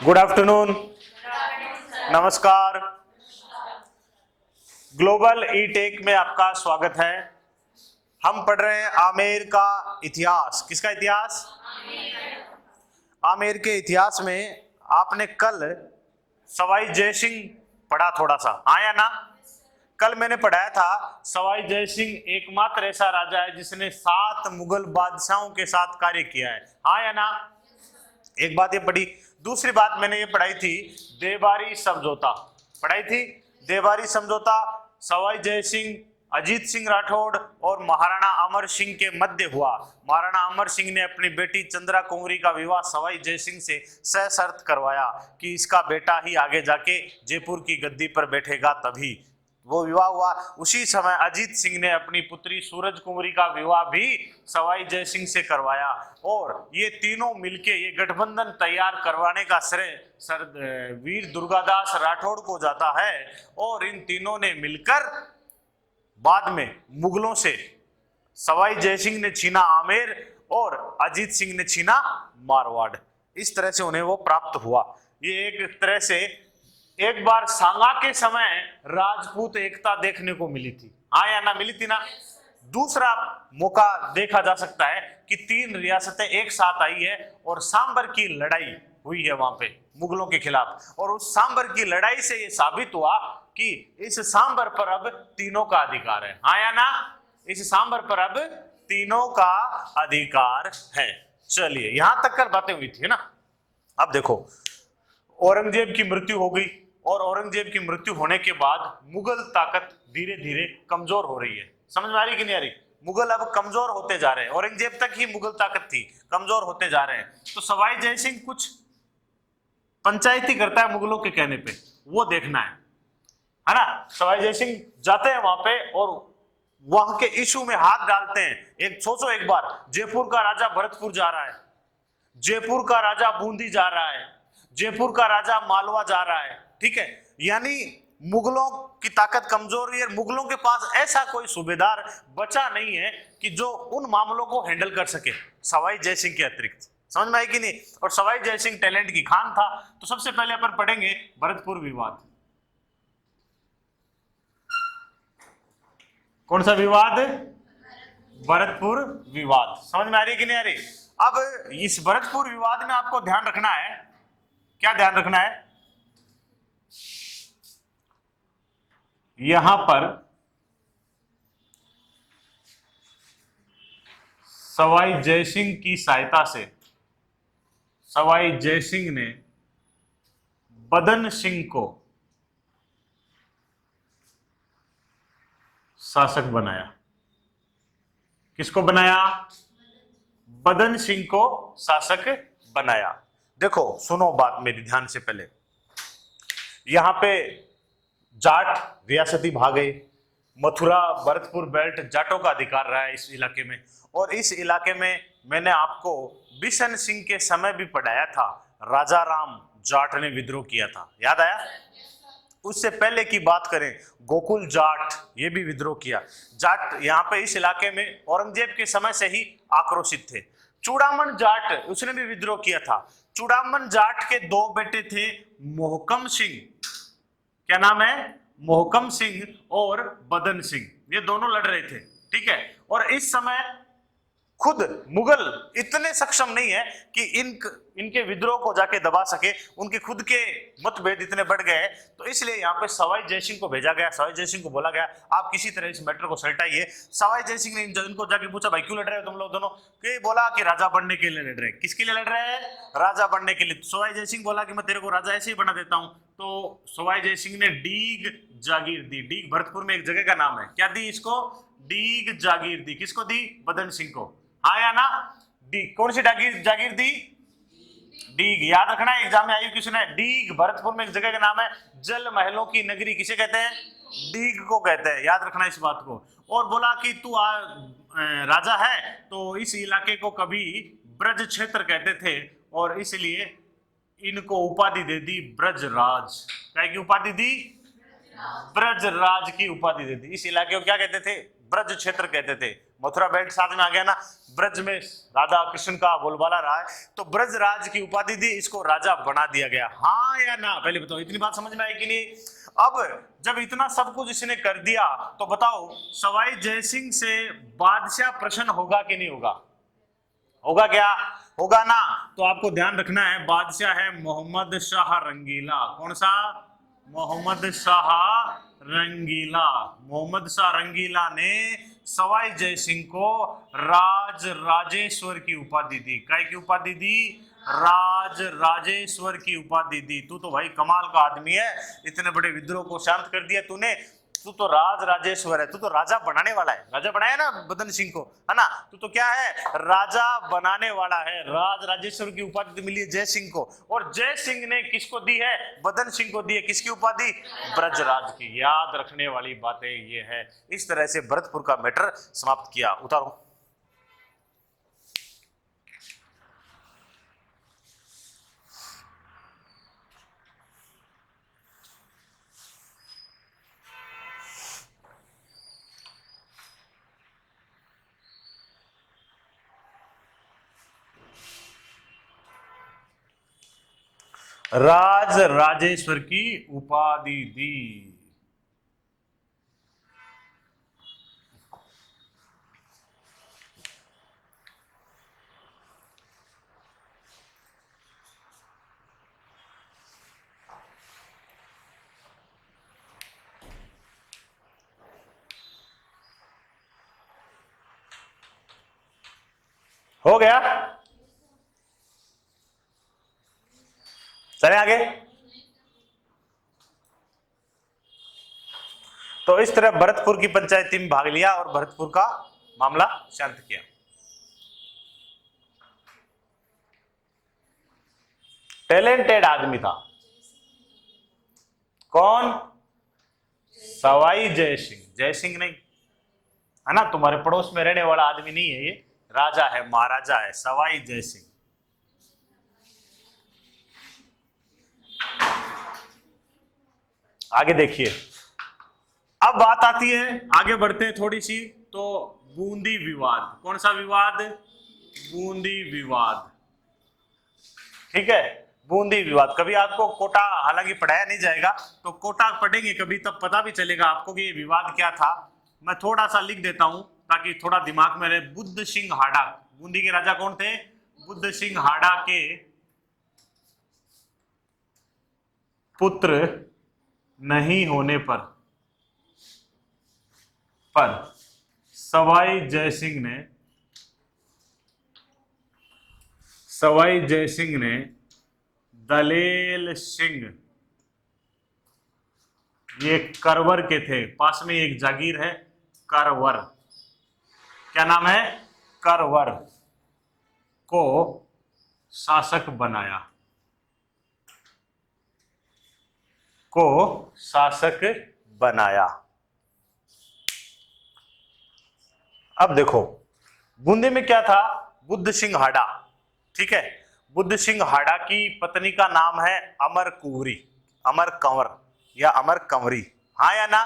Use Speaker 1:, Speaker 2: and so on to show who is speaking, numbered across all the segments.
Speaker 1: Good afternoon, नमस्कार। Global e take में आपका स्वागत है। हम पढ़ रहे हैं आमेर का इतिहास। किसका इतिहास? आमेर के इतिहास में आपने कल सवाई जय सिंह पढ़ा थोड़ा सा, हाँ या ना? कल मैंने पढ़ाया था सवाई जय सिंह एकमात्र ऐसा राजा है जिसने 7 मुगल बादशाहों के साथ कार्य किया है, हाँ या ना? एक बात ये पढ़ी। दूसरी बात मैंने ये पढ़ाई थी देवारी समझौता, पढ़ाई थी देवारी समझौता सवाई जय सिंह, अजीत सिंह राठौड़ और महाराणा अमर सिंह के मध्य हुआ। महाराणा अमर सिंह ने अपनी बेटी चंद्रा कुंवरी का विवाह सवाई जय सिंह से सशर्त करवाया कि इसका बेटा ही आगे जाके जयपुर की गद्दी पर बैठेगा, तभी वो विवाह हुआ। उसी समय अजीत सिंह ने अपनी पुत्री सूरज कुंवरी का विवाह भी सवाई जय सिंह से करवाया और ये तीनों मिलके ये गठबंधन तैयार करवाने का श्रेय वीर दुर्गादास राठौड़ को जाता है। और इन तीनों ने मिलकर बाद में मुगलों से सवाई जय सिंह ने छीना आमेर और अजीत सिंह ने छीना मारवाड़। इस तरह से उन्हें वो प्राप्त हुआ। ये एक तरह से एक बार सांगा के समय राजपूत एकता देखने को मिली थी, हाँ या ना? मिली थी ना? दूसरा मौका देखा जा सकता है कि 3 रियासतें एक साथ आई है और सांबर की लड़ाई हुई है वहां पे मुगलों के खिलाफ। और उस सांबर की लड़ाई से ये साबित हुआ कि इस सांबर पर अब तीनों का अधिकार है, हाँ या ना? इस सांबर पर अब तीनों का अधिकार है। चलिए, यहां तक कर बातें हुई थी ना। अब देखो, औरंगजेब की मृत्यु हो गई और औरंगजेब की मृत्यु होने के बाद मुगल ताकत धीरे धीरे कमजोर हो रही है। समझ में आ रही कि नहीं आ रही? मुगल अब कमजोर होते जा रहे हैं। औरंगजेब तक ही मुगल ताकत थी, कमजोर होते जा रहे हैं। तो सवाई जय सिंह कुछ पंचायती करता है मुगलों के कहने पे, वो देखना है ना? सवाई जय सिंह जाते हैं वहां पे और वहां के इशू में हाथ डालते हैं। एक सोचो, एक बार जयपुर का राजा भरतपुर जा रहा है, जयपुर का राजा बूंदी जा रहा है, जयपुर का राजा मालवा जा रहा है, ठीक है? यानी मुगलों की ताकत कमजोर है। मुगलों के पास ऐसा कोई सूबेदार बचा नहीं है कि जो उन मामलों को हैंडल कर सके सवाई जय सिंह के अतिरिक्त। समझ में आई कि नहीं? और सवाई जय सिंह टैलेंट की खान था। तो सबसे पहले अपन पढ़ेंगे भरतपुर विवाद। कौन सा विवाद? भरतपुर विवाद। समझ में आ रही कि नहीं आ रही? अब इस भरतपुर विवाद में आपको ध्यान रखना है, क्या ध्यान रखना है? यहां पर सवाई जय सिंह की सहायता से सवाई जय सिंह ने बदन सिंह को शासक बनाया। किसको बनाया? बदन सिंह को शासक बनाया। देखो, सुनो बात मेरी ध्यान से। पहले यहां पे जाट रियासती भाग गए। मथुरा भरतपुर बेल्ट जाटों का अधिकार रहा है इस इलाके में। और इस इलाके में मैंने आपको बिशन सिंह के समय भी पढ़ाया था, राजा राम जाट ने विद्रोह किया था, याद आया? उससे पहले की बात करें, गोकुल जाट, ये भी विद्रोह किया। जाट यहाँ पे इस इलाके में औरंगजेब के समय से ही आक्रोशित थे। चूड़ामन जाट, उसने भी विद्रोह किया था। चूड़ामन जाट के 2 बेटे थे, मोहकम सिंह, क्या नाम है? मोहकम सिंह और बदन सिंह। ये दोनों लड़ रहे थे, ठीक है? और इस समय खुद मुगल इतने सक्षम नहीं है कि इनके विद्रोह को जाके दबा सके। उनके खुद के मतभेद इतने बढ़ गए, तो इसलिए यहाँ पे सवाई जय सिंह को भेजा गया। सवाई जय सिंह को बोला गया आप किसी तरह इस मैटर को सलटाइए। सवाई जय सिंह ने इनको जाके पूछा, भाई क्यों लड़ रहे हो तुम लोग दोनों? कि बोला कि राजा बनने के लिए लड़ रहे हैं। किसके लिए लड़ रहे हैं? राजा बनने के लिए। सवाई जय सिंह बोला कि मैं तेरे को राजा ऐसे ही बना देता हूं। तो सवाई जय सिंह ने डीग जागीर दी। डीग भरतपुर में एक जगह का नाम है। क्या दी इसको? डीग जागीर दी। किसको दी? बदन सिंह को, हाँ या ना? डी कौन सी जागीर दी? डीग। याद रखना है, एग्जाम में आई क्वेश्चन है। डीग भरतपुर में एक जगह का नाम है। जल महलों की नगरी किसे कहते हैं? डीग को कहते हैं। याद रखना इस बात को। और बोला कि तू राजा है तो इस इलाके को कभी ब्रज क्षेत्र कहते थे और इसलिए इनको उपाधि दे दी ब्रजराज। क्या की उपाधि दी? ब्रजराज की उपाधि दे दी। इस इलाके को क्या कहते थे? ब्रज क्षेत्र कहते थे। मथुरा बेल्ट साथ में आ गया ना, ब्रज में राधा कृष्ण का बोलबाला रहा है, तो ब्रज राज की उपाधि दी, इसको राजा बना दिया गया। हाँ या ना, पहले बताओ, इतनी बात समझ में आई कि नहीं? अब जब इतना सब कुछ इसने कर दिया तो बताओ सवाई जयसिंह से बादशाह प्रसन्न होगा कि नहीं होगा? होगा क्या? होगा ना। तो आपको ध्यान रखना है, बादशाह है मोहम्मद शाह रंगीला। कौन सा? मोहम्मद शाह रंगीला। मोहम्मद शाह रंगीला ने सवाई जयसिंह को राज राजेश्वर की उपाधि दी। काय की उपाधि दी? राज राजेश्वर की उपाधि दी। तू तो भाई कमाल का आदमी है, इतने बड़े विद्रोह को शांत कर दिया तूने। तू तो राज राजेश्वर है, तू तो राजा बनाने वाला है। राजा बनाया ना बदन सिंह को, है ना? तू तो क्या है? राजा बनाने वाला है। राज राजेश्वर की उपाधि मिली है जय सिंह को, और जय सिंह ने किसको दी है? बदन सिंह को दी है। किसकी उपाधि? ब्रजराज की। याद रखने वाली बातें ये है। इस तरह से भरतपुर का मैटर समाप्त किया। उतारो। राज राजेश्वर की उपाधि दी। हो गया? चले आगे। तो इस तरह भरतपुर की पंचायती में भाग लिया और भरतपुर का मामला शांत किया। टैलेंटेड आदमी था। कौन? सवाई जयसिंह। जयसिंह नहीं, है ना? तुम्हारे पड़ोस में रहने वाला आदमी नहीं है ये, राजा है, महाराजा है, सवाई जयसिंह। आगे देखिए, अब बात आती है, आगे बढ़ते हैं थोड़ी सी, तो बूंदी विवाद। कौन सा विवाद? बूंदी विवाद। ठीक है, बूंदी विवाद। कभी आपको कोटा हालांकि पढ़ाया नहीं जाएगा, तो कोटा पढ़ेंगे कभी, तब पता भी चलेगा आपको कि ये विवाद क्या था। मैं थोड़ा सा लिख देता हूं ताकि थोड़ा दिमाग में रहे। बुद्ध सिंह हाड़ा, बूंदी के राजा कौन थे? बुद्ध सिंह हाड़ा के पुत्र नहीं होने पर सवाई जयसिंह ने दलेल सिंह, ये करवर के थे, पास में एक जागीर है करवर, क्या नाम है? करवर, को शासक बनाया। अब देखो बूंदी में क्या था? बुद्ध सिंह हाड़ा। ठीक है, बुद्ध सिंह हाड़ा की पत्नी का नाम है अमर कुंवरी, अमर कंवर या अमर कंवरी। हाँ या ना?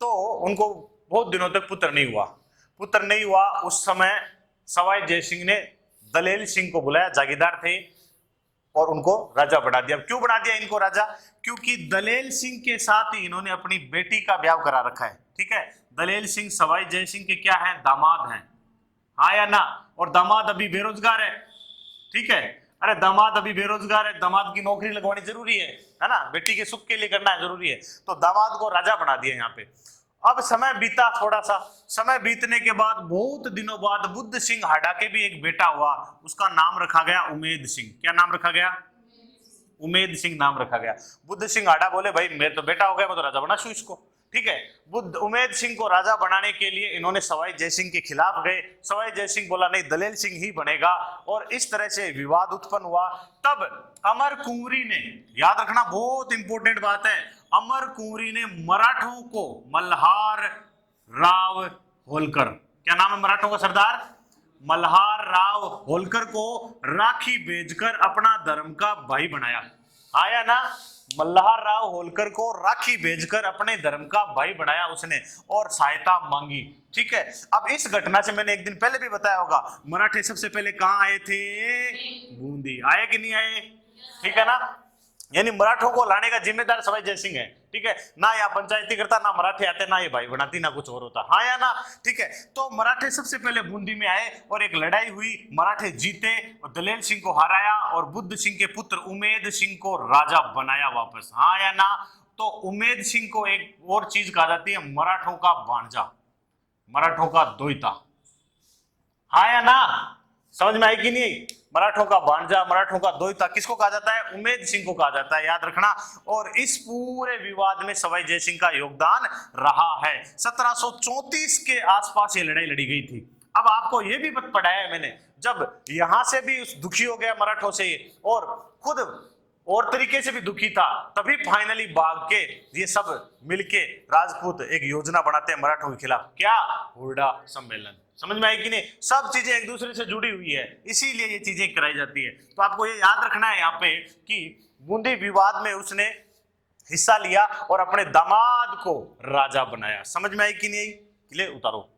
Speaker 1: तो उनको बहुत दिनों तक पुत्र नहीं हुआ। उस समय सवाई जयसिंह ने दलेल सिंह को बुलाया, जागीरदार थे, और उनको राजा बना दिया। क्यों बना दिया इनको राजा? क्योंकि दलेल सिंह के साथ ही इन्होंने अपनी बेटी का ब्याह करा रखा है। ठीक है, दलेल सिंह सवाई जयसिंह के क्या है? दामाद हैं। हाँ या ना? और दामाद अभी बेरोजगार है। ठीक है, अरे दामाद अभी बेरोजगार है, दामाद की नौकरी लगवानी जरूरी है ना? बेटी के सुख के लिए करना है, जरूरी है। तो दामाद को राजा बना दिया यहाँ पे। अब समय बीता, थोड़ा सा समय बीतने के बाद बहुत दिनों बाद बुद्ध सिंह हाड़ा के भी एक बेटा हुआ, उसका नाम रखा गया उमेद सिंह। क्या नाम रखा गया? उमेद सिंह नाम रखा गया। बुद्ध सिंह हाड़ा बोले भाई मेरे तो बेटा हो गया, मैं तो राजा बना छू इसको। ठीक है, बुद्ध उमेद सिंह को राजा बनाने के लिए इन्होंने सवाई जयसिंह के खिलाफ गए। सवाई जयसिंह बोला नहीं, दलेल सिंह ही बनेगा, और इस तरह से विवाद उत्पन्न हुआ। तब अमर कुंवरी ने, याद रखना बहुत इंपॉर्टेंट बात है, अमर कुंवरी ने मराठों को मल्हार राव होलकर, क्या नाम है मराठों का सरदार? मल्हार राव होलकर को राखी भेजकर अपना धर्म का भाई बनाया। आया ना? मल्हारराव होलकर को राखी भेजकर अपने धर्म का भाई बनाया उसने और सहायता मांगी। ठीक है, अब इस घटना से मैंने एक दिन पहले भी बताया होगा, मराठे सबसे पहले कहां आए थे? बूंदी। आए कि नहीं आए? ठीक है ना, यानी मराठों को लाने का जिम्मेदार सवाई जयसिंह है। ठीक है ना, या पंचायती करता ना मराठे आते, ना ये भाई बनाती, ना कुछ और होता। हाँ या ना? ठीक है, तो मराठे सबसे पहले बूंदी में आए और एक लड़ाई हुई, मराठे जीते और दलेल सिंह को हराया और बुद्ध सिंह के पुत्र उमेद सिंह को राजा बनाया वापस। हाँ या ना? तो उमेद सिंह को एक और चीज कहा जाती है, मराठों का भांजा, मराठों का दोहिता। हाँ या ना? समझ में आई कि नहीं? मराठों का भांजा, मराठों का दोहिता किसको कहा जाता है? उमेद सिंह को कहा जाता है, याद रखना। और इस पूरे विवाद में सवाई जयसिंह का योगदान रहा है। 1734 के आसपास ये लड़ाई लड़ी गई थी। अब आपको ये भी पढ़ाया है मैंने, जब यहां से भी दुखी हो गया मराठों से और खुद और तरीके से भी दुखी था, तभी फाइनली भाग के ये सब मिलके राजपूत एक योजना बनाते हैं मराठों के खिलाफ। क्या? हुरडा सम्मेलन। समझ में आई कि नहीं? सब चीजें एक दूसरे से जुड़ी हुई है, इसीलिए ये चीजें कराई जाती है। तो आपको ये याद रखना है यहाँ पे कि बूंदी विवाद में उसने हिस्सा लिया और अपने दामाद को राजा बनाया। समझ में आई कि नहीं आई? ले उतारो।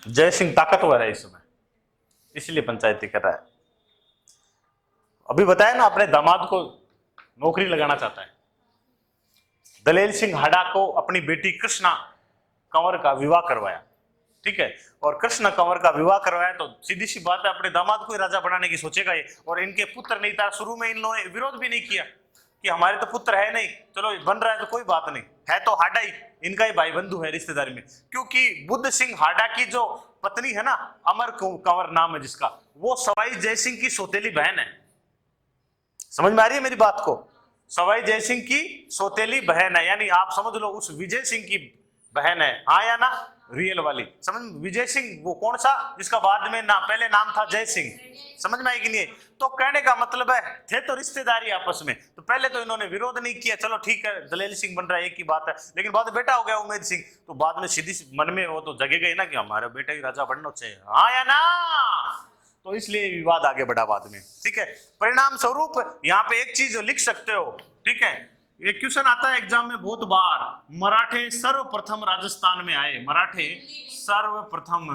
Speaker 1: जयसिंह ताकतवर है इस समय, इसलिए पंचायती कर रहा है। अभी बताया ना, अपने दामाद को नौकरी लगाना चाहता है। दलेल सिंह हाडा को अपनी बेटी कृष्णा कंवर का विवाह करवाया। ठीक है, और कृष्ण कंवर का विवाह करवाया तो सीधी सी बात है, अपने दामाद को ही राजा बनाने की सोचेगा ये। और इनके पुत्र नहीं था, शुरू में इन लोगों ने विरोध भी नहीं किया कि हमारे तो पुत्र है नहीं, चलो बन रहा है तो कोई बात नहीं, है तो हाडा ही, इनका ही भाई बंधु है रिश्तेदारी में। क्योंकि बुद्ध सिंह हाडा की जो पत्नी है ना, अमर कंवर नाम है जिसका, वो सवाई जयसिंह की सौतेली बहन है। समझ में आ रही है मेरी बात को? सवाई जयसिंह की सौतेली बहन है, यानी आप समझ लो उस विजय सिंह की बहन है। हाँ या ना? रियल वाली। समझ? विजय सिंह वो कौन सा जिसका बाद में ना पहले नाम था जय सिंह। समझ में आई कि नहीं? तो कहने का मतलब है, थे तो रिश्तेदारी आपस में, तो पहले तो इन्होंने विरोध नहीं किया, चलो ठीक है दलेल सिंह बन रहा है, एक ही बात है। लेकिन बाद में बेटा हो गया उमेद सिंह, तो बाद में सीधी मन में वो तो जगे गए ना कि हमारे बेटे ही राजा बनना चाहिए। हाँ या ना? तो इसलिए विवाद आगे बढ़ा बाद में। ठीक है, परिणाम स्वरूप यहाँ पे एक चीज लिख सकते हो। ठीक है, ये क्वेश्चन आता है एग्जाम में बहुत बार, मराठे सर्वप्रथम राजस्थान में आए। मराठे सर्वप्रथम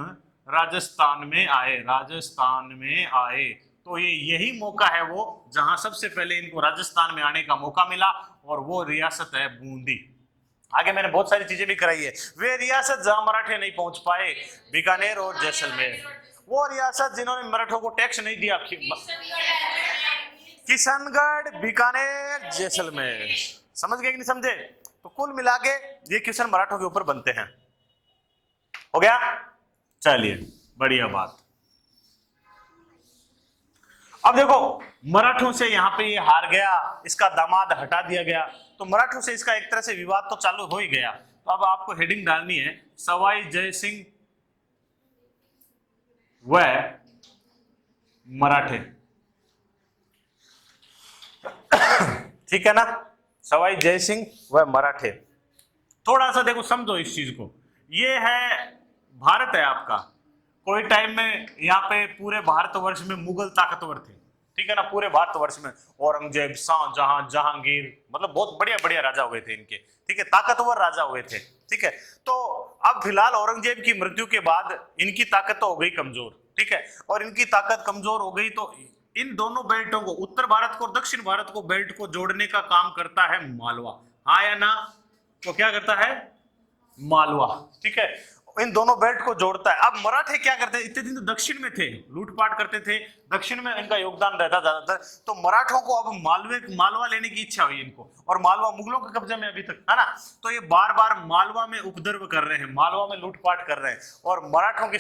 Speaker 1: राजस्थान में आए, राजस्थान में आए। तो ये यही मौका है वो जहां सबसे पहले इनको राजस्थान में आने का मौका मिला, और वो रियासत है बूंदी। आगे मैंने बहुत सारी चीजें भी कराई है। वे रियासत जहां मराठे नहीं पहुंच पाए, बीकानेर और जैसलमेर। वो रियासत जिन्होंने मराठों को टैक्स नहीं दिया, किशनगढ़, बीकानेर, जैसलमेर। समझ गए कि नहीं समझे? तो कुल मिला के ये क्वेश्चन मराठों के ऊपर बनते हैं। हो गया? चलिए, बढ़िया बात। अब देखो, मराठों से यहां पे ये हार गया, इसका दामाद हटा दिया गया, तो मराठों से इसका एक तरह से विवाद तो चालू हो ही गया। तो अब आपको हेडिंग डालनी है, सवाई जयसिंह व मराठे। ठीक है ना? सवाई जयसिंह व मराठे। थोड़ा सा देखो, समझो इस चीज को। ये है भारत है आपका, कोई टाइम में यहाँ पे पूरे भारतवर्ष में मुगल ताकतवर थे। ठीक है ना? पूरे भारतवर्ष में औरंगजेब, शाहजहां, जहांगीर, मतलब बहुत बढ़िया बढ़िया राजा हुए थे इनके। ठीक है, ताकतवर राजा हुए थे। ठीक है, तो अब फिलहाल औरंगजेब की मृत्यु के बाद इनकी ताकत तो हो गई कमजोर। ठीक है, और इनकी ताकत कमजोर हो गई तो इन दोनों बेल्टों को, उत्तर भारत को और दक्षिण भारत को, बेल्ट को जोड़ने का काम करता है मालवा। हाँ या ना? तो क्या करता है? मालवा। ठीक है, इन दोनों बेल्ट को जोड़ता है। अब मराठे क्या करते हैं, इतने दिन तो दक्षिण में थे, लूटपाट करते थे, दक्षिण में इनका योगदान रहता ज्यादातर। तो मराठों को अब मालवा लेने की इच्छा हुई इनको, और मालवा मुगलों के कब्जे में अभी तक है ना। तो ये बार बार मालवा में उपद्रव कर रहे हैं, मालवा में लूटपाट कर रहे हैं, और मराठों के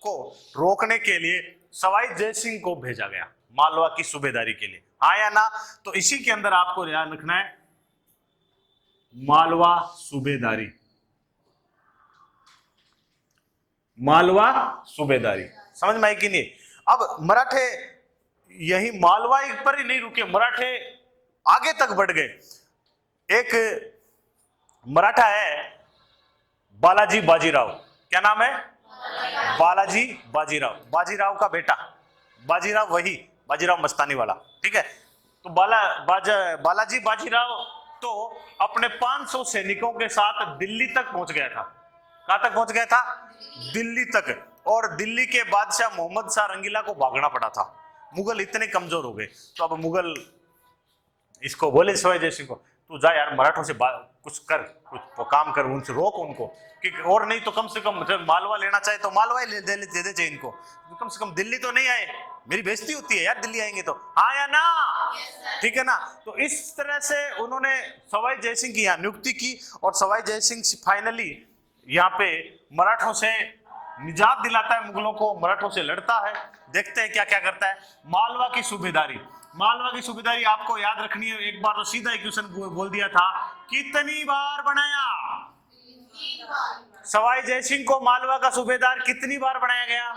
Speaker 1: को रोकने के लिए सवाई जयसिंह को भेजा गया मालवा की सूबेदारी के लिए। हाँ या ना? तो इसी के अंदर आपको ध्यान रखना है, मालवा सूबेदारी, मालवा सूबेदारी। समझ में आई कि नहीं? अब मराठे यही मालवा पर ही नहीं रुके, मराठे आगे तक बढ़ गए। एक मराठा है बालाजी बाजीराव, क्या नाम है? बालाजी बाजीराव, बाजीराव का बेटा, बाजीराव वही बाजीराव मस्तानी वाला, ठीक है। तो बालाजी बाजीराव तो अपने 500 सैनिकों के साथ दिल्ली तक पहुंच गया था। कहां तक पहुंच गया था? दिल्ली तक। और दिल्ली के बादशाह मोहम्मद शाह रंगीला को भागना पड़ा था, मुगल इतने कमजोर हो गए। तो अब मुगल इसको बोले सवाई जय सिंह को, तू जा यार मराठों से कुछ कर, कुछ काम कर, उनसे रोक उनको कि, और नहीं तो कम से कम जब मालवा लेना चाहे तो मालवा ही दे दे चाहिए इनको, कम से कम दिल्ली तो नहीं आए, मेरी बेइज्जती होती है यार दिल्ली आएंगे तो, हाँ या ना, ठीक है ना। तो इस तरह से उन्होंने सवाई जयसिंह की यहाँ नियुक्ति की और सवाई जयसिंह फाइनली यहाँ पे मराठों से निजात दिलाता है, मुगलों को, मराठों से लड़ता है। देखते हैं क्या क्या करता है। मालवा की सूबेदारी, मालवा की सूबेदारी आपको याद रखनी है। एक बार तो सीधा एक क्वेश्चन बोल दिया था, कितनी बार बनाया? सवाई जयसिंह को मालवा का सूबेदार कितनी बार बनाया गया?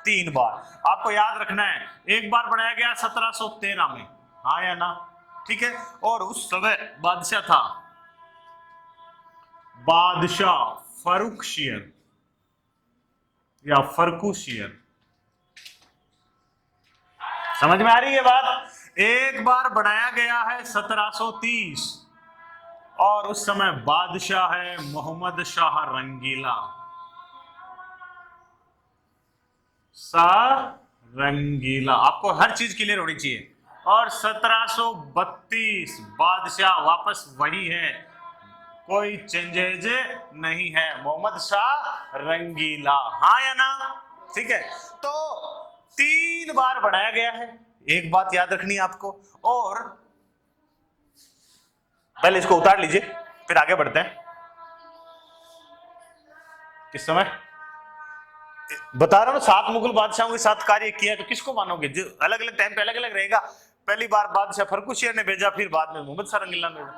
Speaker 1: 3 बार। आपको याद रखना है, एक बार बनाया गया 1713 में, हाँ या ना, ठीक है। और उस समय बादशाह था बादशाह फर्रुखशियर या फर्रुखशियर, समझ में आ रही है बात? एक बार बनाया गया है 1730 और उस समय बादशाह है मोहम्मद शाह रंगीला, रंगीला। आपको हर चीज क्लियर होनी चाहिए। और 1732 बादशाह वापस वही है, कोई चेंजेज नहीं है, मोहम्मद शाह रंगीला, हाँ या ना, ठीक है। तो 3 बार बनाया गया है, एक बात याद रखनी है आपको। और पहले इसको उतार लीजिए फिर आगे बढ़ते हैं। किस समय बता रहा हूं, 7 मुगल बादशाहों के साथ कार्य किया है, तो किसको मानोगे? जो अलग अलग टाइम पे अलग अलग रहेगा। पहली बार बादशाह फर्रुखशियर ने भेजा, फिर बाद में मोहम्मद शाह रंगीला ने भेजा।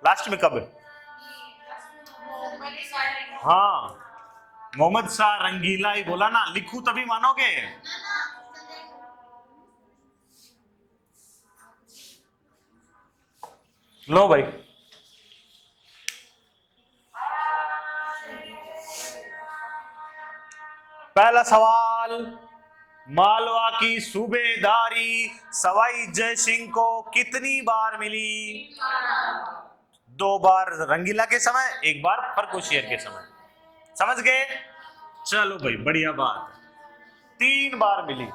Speaker 1: लास्ट में कब? हाँ, मोहम्मद शाह रंगीला ही बोला ना, लिखूं तभी मानोगे। लो भाई, पहला सवाल, मालवा की सूबेदारी सवाई जयसिंह को कितनी बार मिली? 2 बार रंगीला के समय, 1 बार फर्रुखशियर के समय, समझ गए? चलो भाई बढ़िया बात, 3 बार मिली।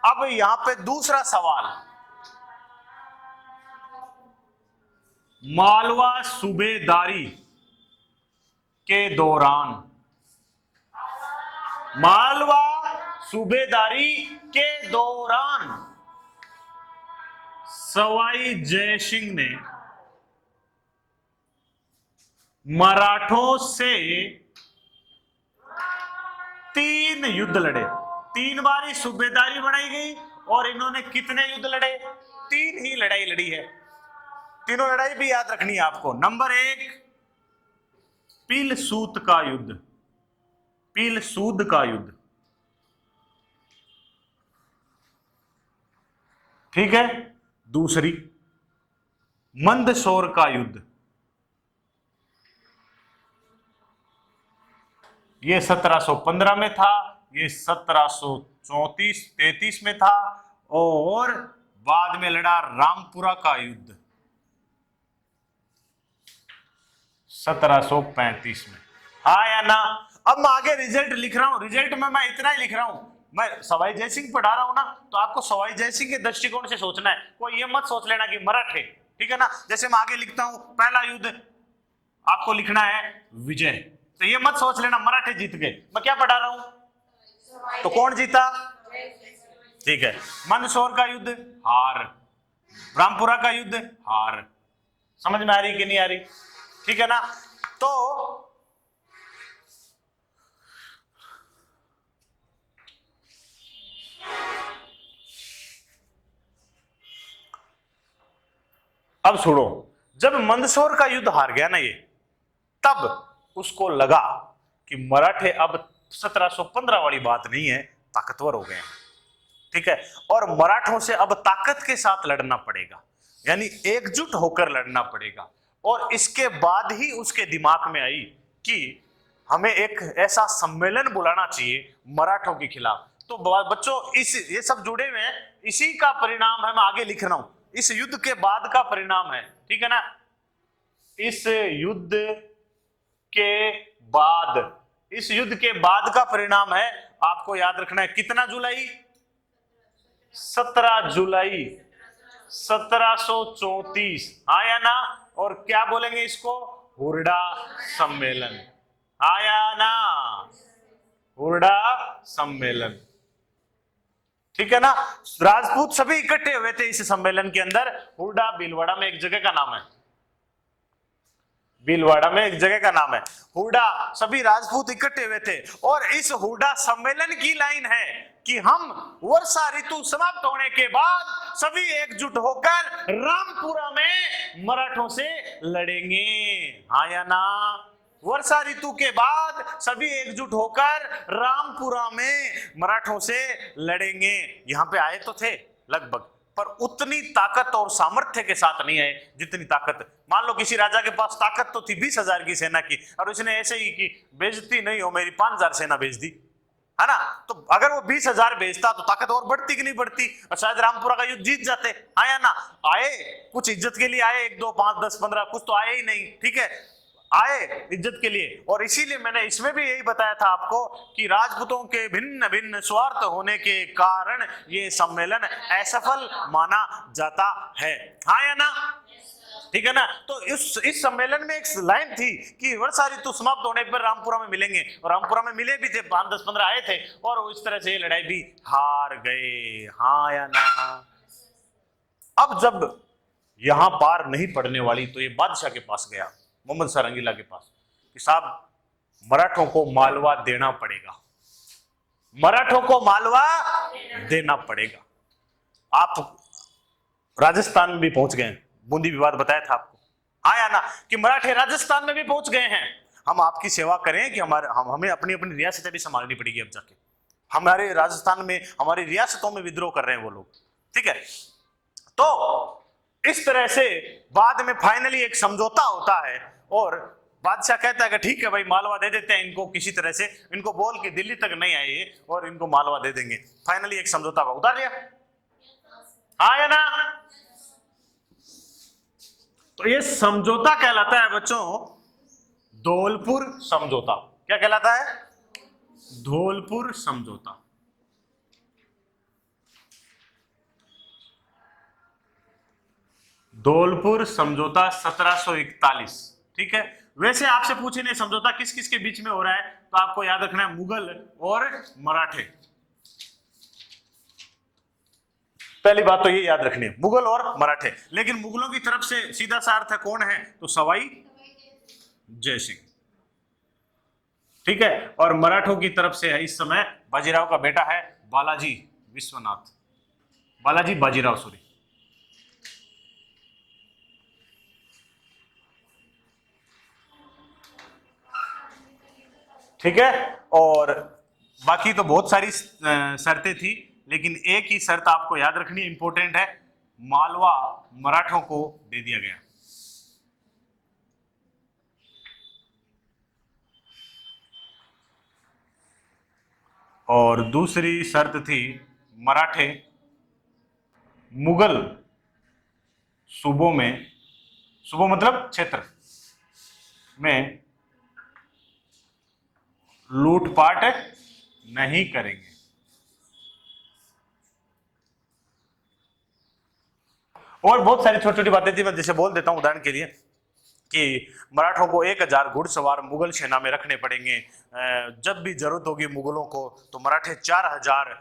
Speaker 1: अब यहां पे दूसरा सवाल, मालवा सूबेदारी के दौरान, मालवा सूबेदारी के दौरान सवाई जयसिंह ने मराठों से 3 युद्ध लड़े। 3 बार ही सूबेदारी बनाई गई और इन्होंने कितने युद्ध लड़े? 3 ही लड़ाई लड़ी है। तीनों लड़ाई भी याद रखनी है आपको। नंबर 1, पिलसूत का युद्ध, पिलसूद का युद्ध, ठीक है। दूसरी, मंदसौर का युद्ध, ये 1715 में था, ये 1734-33 में था, और बाद में लड़ा रामपुरा का युद्ध 1735 में, हाँ या ना। अब मैं आगे रिजल्ट लिख रहा हूं, रिजल्ट में मैं इतना ही लिख रहा हूं, मैं सवाई जयसिंह पढ़ा रहा हूं ना, तो आपको सवाई जयसिंह के दृष्टिकोण से सोचना है। कोई ये मत सोच लेना कि मराठे, ठीक है ना। जैसे मैं आगे लिखता हूं, पहला युद्ध आपको लिखना है विजय, तो ये मत सोच लेना मराठे जीत गए। मैं क्या पढ़ा रहा हूं? तो कौन जीता? ठीक है। मंदसौर का युद्ध हार, रामपुरा का युद्ध हार। समझ में आ रही कि नहीं आ रही? ठीक है ना। तो अब सुनो, जब मंदसौर का युद्ध हार गया ना ये, तब उसको लगा कि मराठे अब 1715 वाली बात नहीं है, ताकतवर हो गए हैं, ठीक है। और मराठों से अब ताकत के साथ लड़ना पड़ेगा, यानी एकजुट होकर लड़ना पड़ेगा। और इसके बाद ही उसके दिमाग में आई कि हमें एक ऐसा सम्मेलन बुलाना चाहिए मराठों के खिलाफ। तो बच्चों इस ये सब जुड़े हुए हैं, इसी का परिणाम है, मैं आगे लिख रहा हूं, इस युद्ध के बाद का परिणाम है, ठीक है ना। इस युद्ध के बाद, इस युद्ध के बाद का परिणाम है, आपको याद रखना है, कितना जुलाई, 17 जुलाई 1734, हाँ या ना। और क्या बोलेंगे इसको, हुरडा सम्मेलन, हाँ या ना, हुरडा सम्मेलन, ठीक है ना। राजपूत सभी इकट्ठे हुए थे इस सम्मेलन के अंदर। हुरडा भीलवाड़ा में एक जगह का नाम है, भीलवाड़ा में एक जगह का नाम है। हुरडा, सभी राजपूत इकट्ठे हुए थे और इस हुरडा सम्मेलन की लाइन है कि हम वर्षा ऋतु समाप्त होने के बाद सभी एकजुट होकर रामपुरा में मराठों से लड़ेंगे, हाँ या ना। वर्षा ऋतु के बाद सभी एकजुट होकर रामपुरा में मराठों से लड़ेंगे। यहां पे आए तो थे लगभग, पर उतनी ताकत और सामर्थ्य के साथ नहीं आए जितनी ताकत, मान लो किसी राजा के पास ताकत तो थी 20,000 की सेना की, और उसने ऐसे ही की, बेइज्जती नहीं हो मेरी 5,000 सेना भेज दी, है ना। तो अगर वो 20,000 भेजता तो ताकत और बढ़ती कि नहीं बढ़ती, और शायद रामपुरा का युद्ध जीत जाते, हाँ या ना। आए कुछ इज्जत के लिए आए, 1 2 5 10 15, कुछ तो आए ही नहीं, ठीक है, आए इज्जत के लिए। और इसीलिए मैंने इसमें भी यही बताया था आपको कि राजपूतों के भिन्न भिन्न स्वार्थ होने के कारण ये सम्मेलन असफल माना जाता है, हाँ या ना, ठीक है ना। तो इस सम्मेलन में एक लाइन थी कि वर्षा ऋतु समाप्त होने पर रामपुरा में मिलेंगे, और रामपुरा में मिले भी थे, 5 10 15 आए थे, और इस तरह से ये लड़ाई भी हार गए, हाँ या ना। अब जब यहां पार नहीं पड़ने वाली तो ये बादशाह के पास गया, मोहम्मद शाह रंगीला के पास, कि साहब मराठों को मालवा देना पड़ेगा, मराठों को मालवा देना पड़ेगा। आप राजस्थान में भी पहुंच गए, बूंदी विवाद बताया था आपको, हाँ या ना, कि मराठे राजस्थान में भी पहुंच गए हैं। हम आपकी सेवा करें कि हमें अपनी अपनी रियासतें भी संभालनी पड़ेगी अब जाके, हमारे राजस्थान में हमारी रियासतों में विद्रोह कर रहे हैं वो लोग, ठीक है। तो इस तरह से बाद में फाइनली एक समझौता होता है, और बादशाह कहता है कि ठीक है भाई मालवा दे देते हैं इनको, किसी तरह से इनको बोल के दिल्ली तक नहीं आए और इनको मालवा दे देंगे। फाइनली एक समझौता का उतार लिया, हाँ या ना। तो ये समझौता कहलाता है बच्चों धौलपुर समझौता। क्या कहलाता है, धौलपुर समझौता। धौलपुर समझौता 1741, ठीक है। वैसे आपसे पूछे नहीं समझौता किस किस के बीच में हो रहा है, तो आपको याद रखना है मुगल और मराठे। पहली बात तो ये याद रखनी है, मुगल और मराठे। लेकिन मुगलों की तरफ से सीधा सा अर्थ है कौन है, तो सवाई जय सिंह, ठीक है। और मराठों की तरफ से है इस समय बाजीराव का बेटा है बालाजी विश्वनाथ, बालाजी बाजीराव सॉरी, ठीक है। और बाकी तो बहुत सारी शर्तें थी, लेकिन एक ही शर्त आपको याद रखनी इंपॉर्टेंट है, मालवा मराठों को दे दिया गया। और दूसरी शर्त थी मराठे मुगल सूबों में, सूबों मतलब क्षेत्र में लूटपाट नहीं करेंगे। और बहुत सारी छोटी छोटी बातें थी, मैं जैसे बोल देता हूं उदाहरण के लिए, कि मराठों को 1000 घुड़सवार मुगल सेना में रखने पड़ेंगे, जब भी जरूरत होगी मुगलों को तो मराठे 4000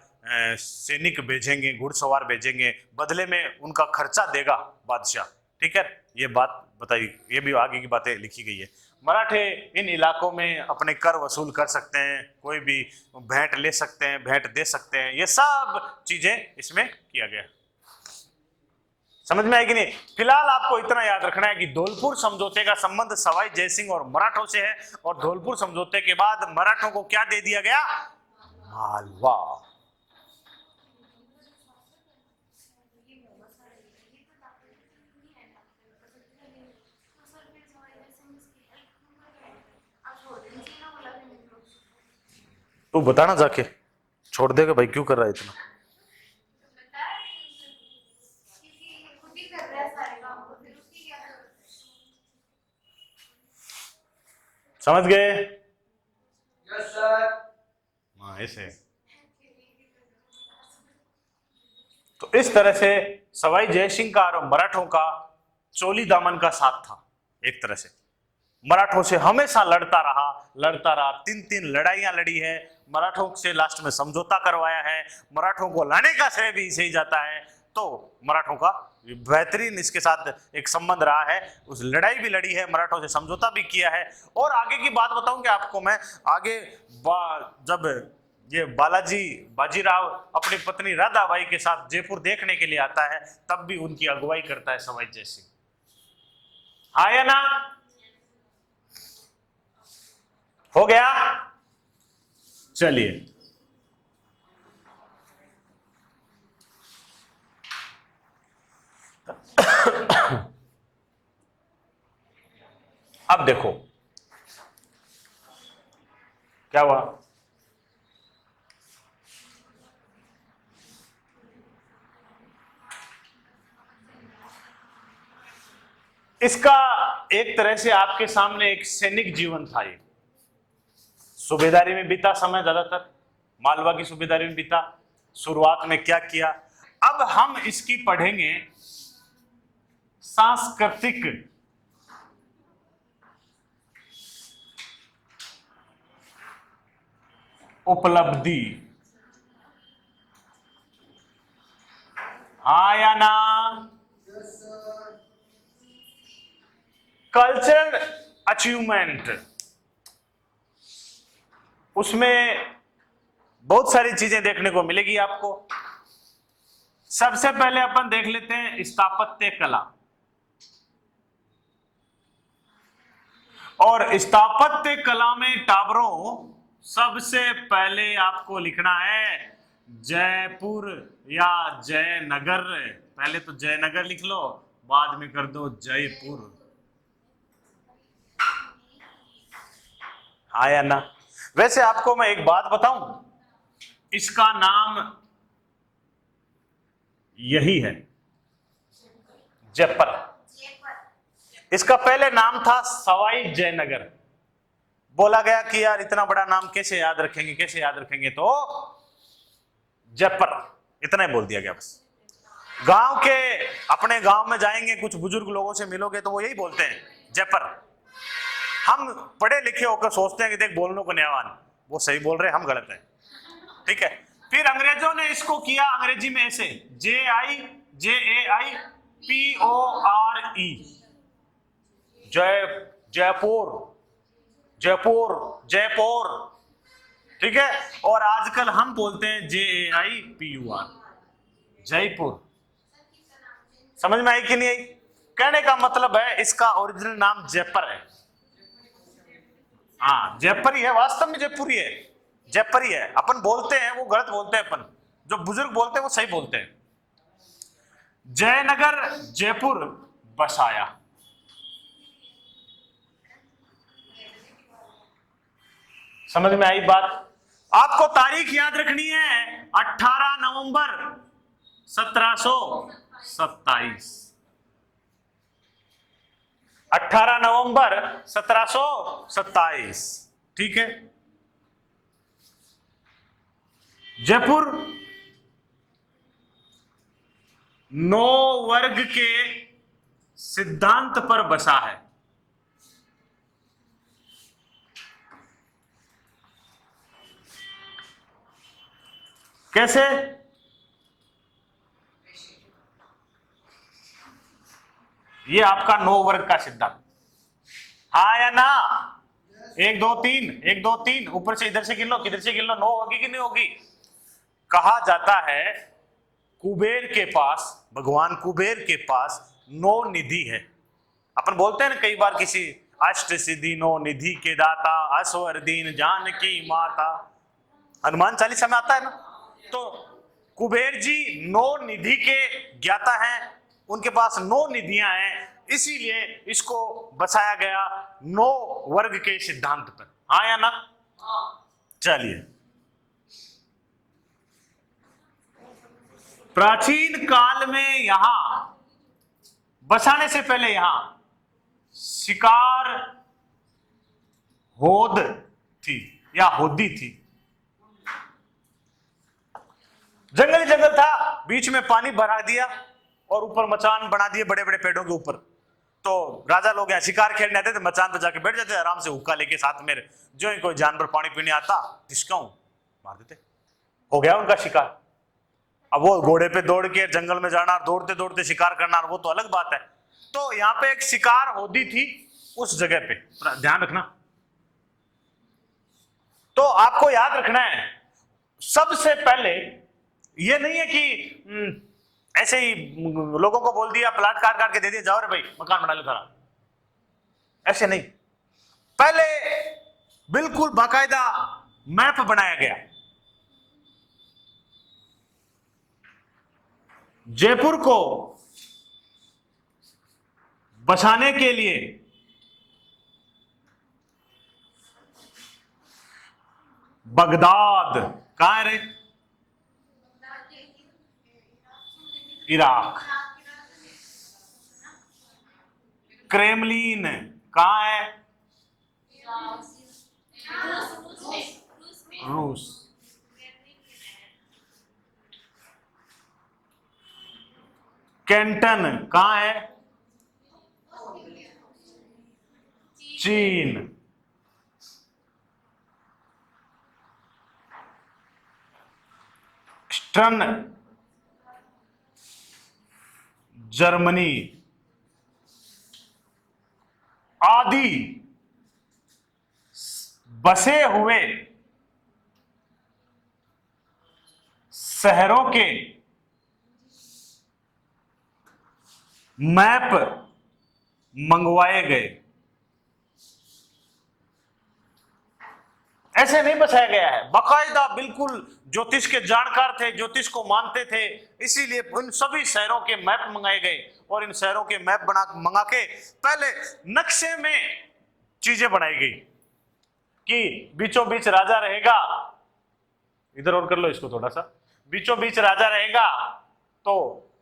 Speaker 1: सैनिक भेजेंगे, घुड़सवार भेजेंगे, बदले में उनका खर्चा देगा बादशाह, ठीक है। ये बात बताई, ये भी आगे की बातें लिखी गई है। मराठे इन इलाकों में अपने कर वसूल कर सकते हैं, कोई भी भेंट ले सकते हैं, भेंट दे सकते हैं, ये सब चीजें इसमें किया गया। समझ में आएगी नहीं। फिलहाल आपको इतना याद रखना है कि धौलपुर समझौते का संबंध सवाई जयसिंह और मराठों से है, और धौलपुर समझौते के बाद मराठों को क्या दे दिया गया, मालवा। तू बताना जाके, छोड़ देगा भाई, क्यों कर रहा है इतना? समझ गए?
Speaker 2: Yes sir.
Speaker 1: हाँ ऐसे। तो इस तरह से सवाई जयसिंह का और मराठों का चोली दामन का साथ था। एक तरह से मराठों से हमेशा लड़ता रहा, 3 लड़ाइयां लड़ी है, मराठों से लास्ट में समझौता करवाया है, मराठों को लाने का श्रेय भी इसे ही जाता है। तो मराठों का बेहतरीन इसके साथ एक संबंध रहा है, उस लड़ाई भी लड़ी है, मराठों से समझौता भी किया है। और आगे की बात बताऊंगी आपको मैं आगे, जब ये बाजीराव अपनी पत्नी राधाबाई के साथ जयपुर देखने के लिए आता है, तब भी उनकी अगुवाई करता है सवाई जयसिंह। हाँ या ना? हो गया? चलिए अब देखो क्या हुआ। इसका एक तरह से आपके सामने एक सैनिक जीवन था। ये सूबेदारी में बीता समय, ज्यादातर मालवा की सूबेदारी में बीता। शुरुआत में क्या किया, अब हम इसकी पढ़ेंगे सांस्कृतिक उपलब्धि। हाँ या ना?
Speaker 2: Yes sir.
Speaker 1: कल्चरल अचीवमेंट, उसमें बहुत सारी चीजें देखने को मिलेगी आपको। सबसे पहले अपन देख लेते हैं स्थापत्य कला। और स्थापत्य कला में टाबरों, सबसे पहले आपको लिखना है जयपुर या जयनगर। पहले तो जयनगर लिख लो, बाद में कर दो जयपुर। हाँ या ना? वैसे आपको मैं एक बात बताऊं, इसका नाम यही है, जयपुर। इसका पहले नाम था सवाई जयनगर। बोला गया कि यार इतना बड़ा नाम कैसे याद रखेंगे, तो जयपुर इतना ही बोल दिया गया बस। गांव के, अपने गांव में जाएंगे, कुछ बुजुर्ग लोगों से मिलोगे तो वो यही बोलते हैं जयपुर। हम पढ़े लिखे होकर सोचते हैं कि देख बोलने को न्यायवान, वो सही बोल रहे हैं, हम गलत हैं, ठीक है। फिर अंग्रेजों ने इसको किया अंग्रेजी में ऐसे, JIJAIPORE, जयपुर, ठीक है। और आजकल हम बोलते हैं JAIPUR, जयपुर। समझ में आई कि नहीं आई? कहने का मतलब है इसका ओरिजिनल नाम जयपुर है। हाँ जयपुर ही है, वास्तव में जयपुर ही है, जयपुर ही है। अपन बोलते हैं वो गलत बोलते हैं, अपन जो बुजुर्ग बोलते हैं वो सही बोलते हैं। जयनगर जयपुर बसाया। समझ में आई बात? आपको तारीख याद रखनी है, 18 नवंबर 1727। 18 नवंबर 1727, ठीक है। जयपुर 9 वर्ग के सिद्धांत पर बसा है। कैसे? ये आपका 9 वर्ग का सिद्धांत, हाँ या ना? 1 2 3 ऊपर से इधर से गिन लो, किधर से गिन लो, 9 होगी कि नहीं होगी? कहा जाता है कुबेर के पास, भगवान कुबेर के पास 9 निधि है। अपन बोलते हैं ना कई बार किसी, अष्ट सिद्धि 9 निधि के दाता, असवर दीन जानकी माता, हनुमान चालीसा में आता है ना। तो कुबेर जी 9 निधि के ज्ञाता हैं, उनके पास 9 निधियां हैं, इसीलिए इसको बसाया गया 9 वर्ग के सिद्धांत पर। हाँ या ना? चलिए प्राचीन काल में यहां बसाने से पहले यहां शिकार होद थी या होदी थी। जंगल ही जंगल था, बीच में पानी भरा दिया और ऊपर मचान बना दिए बड़े बड़े पेड़ों के ऊपर। तो राजा लोग यहाँ शिकार खेलने आते थे, मचान पे जाके बैठ जाते आराम से, हुक्का लेके साथ में। जो ही कोई जानवर पानी पीने आता टिसकाऊं मार देते, हो गया उनका शिकार। अब वो घोड़े पे दौड़ के जंगल में जाना, दौड़ते दौड़ते शिकार करना, वो तो अलग बात है। तो यहाँ पे एक शिकार होदी थी उस जगह पे, ध्यान रखना। तो आपको याद रखना है सबसे पहले ये नहीं है कि ऐसे ही लोगों को बोल दिया, प्लाट काट काट के दे दिया, जाओ रे भाई मकान बना लो थारा, ऐसे नहीं। पहले बिल्कुल बाकायदा मैप बनाया गया। जयपुर को बसाने के लिए बगदाद कहां है रे? इराक। क्रेमलिन कहां है? रूस। कैंटन कहां है? चीन। Stern Germany. आदि बसे हुए शहरों के मैप मंगवाए गए। ऐसे नहीं बसाया गया है, बाकायदा बिल्कुल ज्योतिष के जानकार थे, ज्योतिष को मानते थे, इसीलिए उन सभी शहरों के मैप मंगाए गए। और इन शहरों के मैप मंगा के पहले नक्शे में चीजें बनाई गई कि बीचों बीच राजा रहेगा, इधर और कर लो इसको थोड़ा सा, बीचों बीच राजा रहेगा तो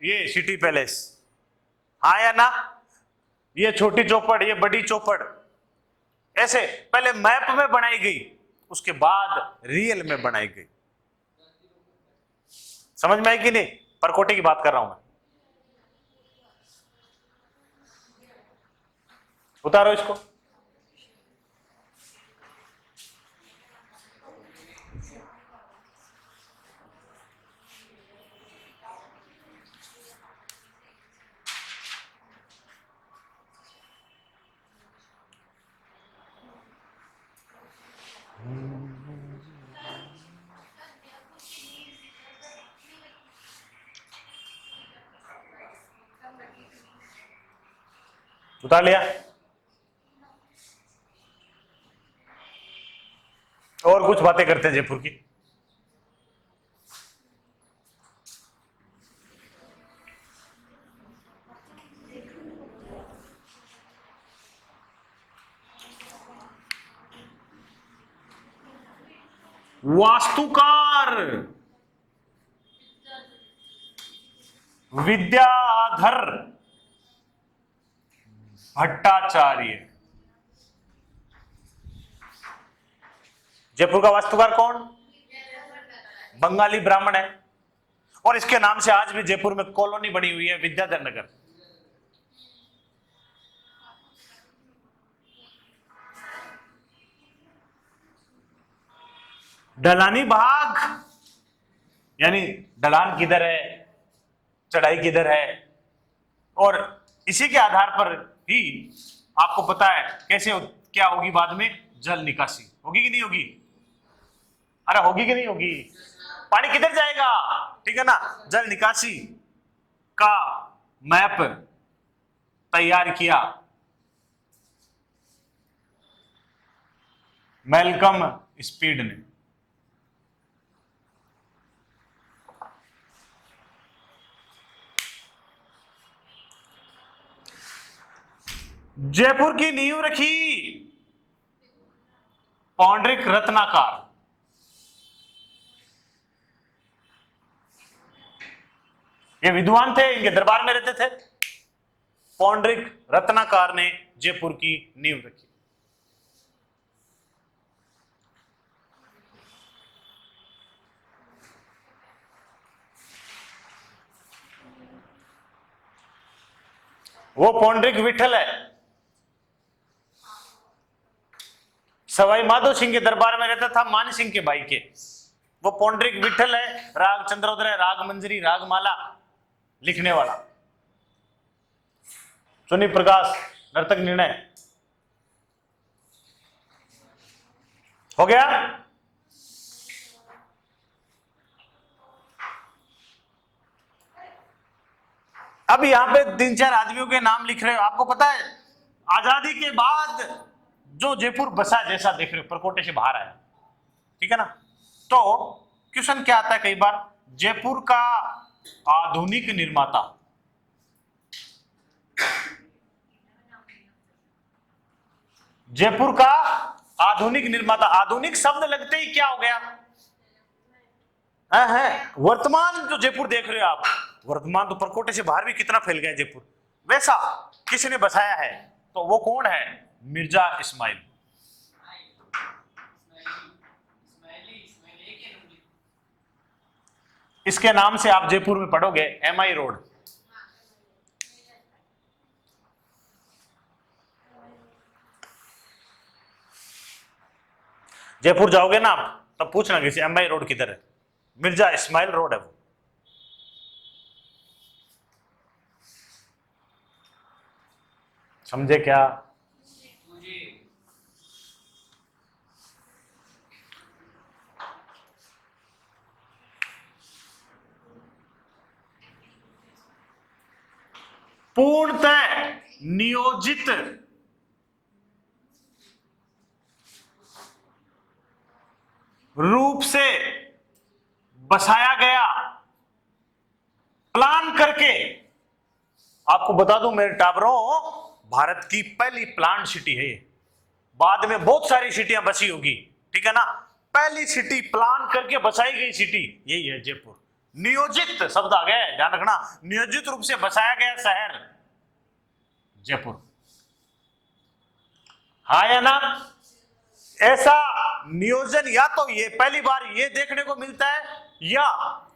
Speaker 1: ये सिटी पैलेस, हाँ या ना, ये छोटी चौपड़, ये बड़ी चौपड़, ऐसे पहले मैप में बनाई गई, उसके बाद रियल में बनाई गई। समझ में आई कि नहीं? परकोटे की बात कर रहा हूं मैं। उतारो इसको। उतार लिया? और कुछ बातें करते हैं जयपुर की। वास्तुकार विद्याधर भट्टाचार्य। जयपुर का वास्तुकार कौन? बंगाली ब्राह्मण है, और इसके नाम से आज भी जयपुर में कॉलोनी बनी हुई है, विद्याधर नगर। ढलानी भाग यानी ढलान किधर है, चढ़ाई किधर है, और इसी के आधार पर ही आपको पता है कैसे क्या होगी बाद में, जल निकासी होगी कि नहीं होगी? अरे होगी कि नहीं होगी? पानी किधर जाएगा, ठीक है ना? जल निकासी का मैप तैयार किया मैल्कम स्पीड ने। जयपुर की नींव रखी पौंड्रिक रत्नाकार। ये विद्वान थे, इनके दरबार में रहते थे। पौंड्रिक रत्नाकर ने जयपुर की नींव रखी। वो पौंड्रिक विठल है, सवाई माधो सिंह के दरबार में रहता था, मान सिंह के भाई के। वो पौंड्रिक विठल है, राग चंद्रोदय, राग मंजरी, राग माला लिखने वाला। चुनी प्रकाश नर्तक निर्णय हो गया। अब यहां पे 3-4 आदमियों के नाम लिख रहे हो। आपको पता है आजादी के बाद जो जयपुर बसा, जैसा देख रहे हो, परकोटे से बाहर आया, ठीक है ना। तो क्वेश्चन क्या आता है कई बार, जयपुर का आधुनिक निर्माता। जयपुर का आधुनिक निर्माता, आधुनिक शब्द लगते ही क्या हो गया है, वर्तमान जो जयपुर देख रहे हो आप, वर्तमान तो परकोटे से बाहर भी कितना फैल गया जयपुर, वैसा किसने बसाया है, तो वो कौन है, मिर्जा इस्माइल। इसके नाम से आप जयपुर में पढ़ोगे MI रोड। जयपुर जाओगे ना आप, तब पूछना किसी MI रोड किधर है, मिर्जा इस्माइल रोड है वो। समझे क्या? पूर्णतः नियोजित रूप से बसाया गया, प्लान करके। आपको बता दूं मेरे टाबरों, भारत की पहली प्लांट सिटी है ये। बाद में बहुत सारी सिटियां बसी होगी, ठीक है ना। पहली सिटी प्लान करके बसाई गई सिटी यही है जयपुर। नियोजित शब्द आ गया, ध्यान रखना, नियोजित रूप से बसाया गया शहर जयपुर। हाँ या ना? ऐसा नियोजन या तो ये पहली बार ये देखने को मिलता है, या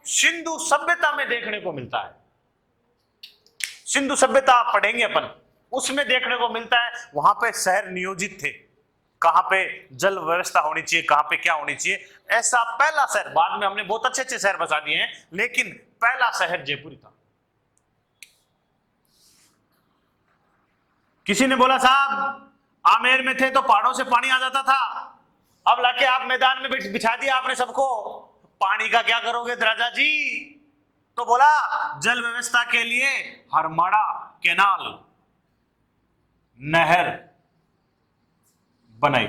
Speaker 1: सिंधु सभ्यता में देखने को मिलता है। सिंधु सभ्यता पढ़ेंगे अपन, उसमें देखने को मिलता है। वहां पे शहर नियोजित थे, कहां पे जल व्यवस्था होनी चाहिए, कहां पे क्या होनी चाहिए। ऐसा पहला शहर, बाद में हमने बहुत अच्छे अच्छे शहर बसा दिए हैं, लेकिन पहला शहर जयपुर ही था। किसी ने बोला साहब आमेर में थे तो पहाड़ों से पानी आ जाता था, अब लाके आप मैदान में बिछा दिया आपने सबको, पानी का क्या करोगे राजा जी? तो बोला जल व्यवस्था के लिए हरमाड़ा कैनाल, नहर बनाई।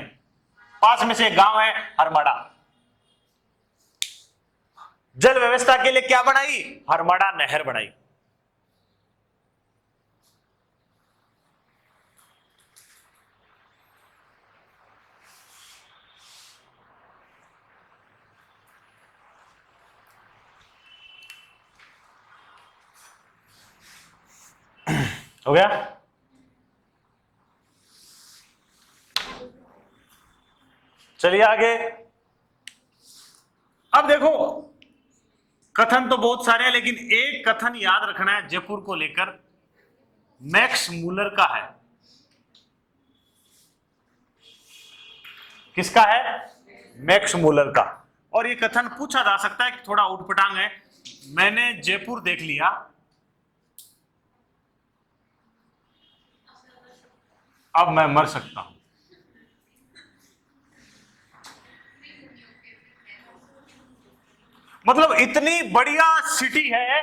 Speaker 1: पास में से एक गांव है हरमाड़ा, जल व्यवस्था के लिए क्या बनाई? हरमाड़ा नहर बनाई। हो गया? चलिए आगे। अब देखो कथन तो बहुत सारे हैं, लेकिन एक कथन याद रखना है जयपुर को लेकर, मैक्स मूलर का है। किसका है? मैक्स मूलर का। और ये कथन पूछा जा सकता है कि थोड़ा उठपटांग है, मैंने जयपुर देख लिया, अब मैं मर सकता हूं। मतलब इतनी बढ़िया सिटी है,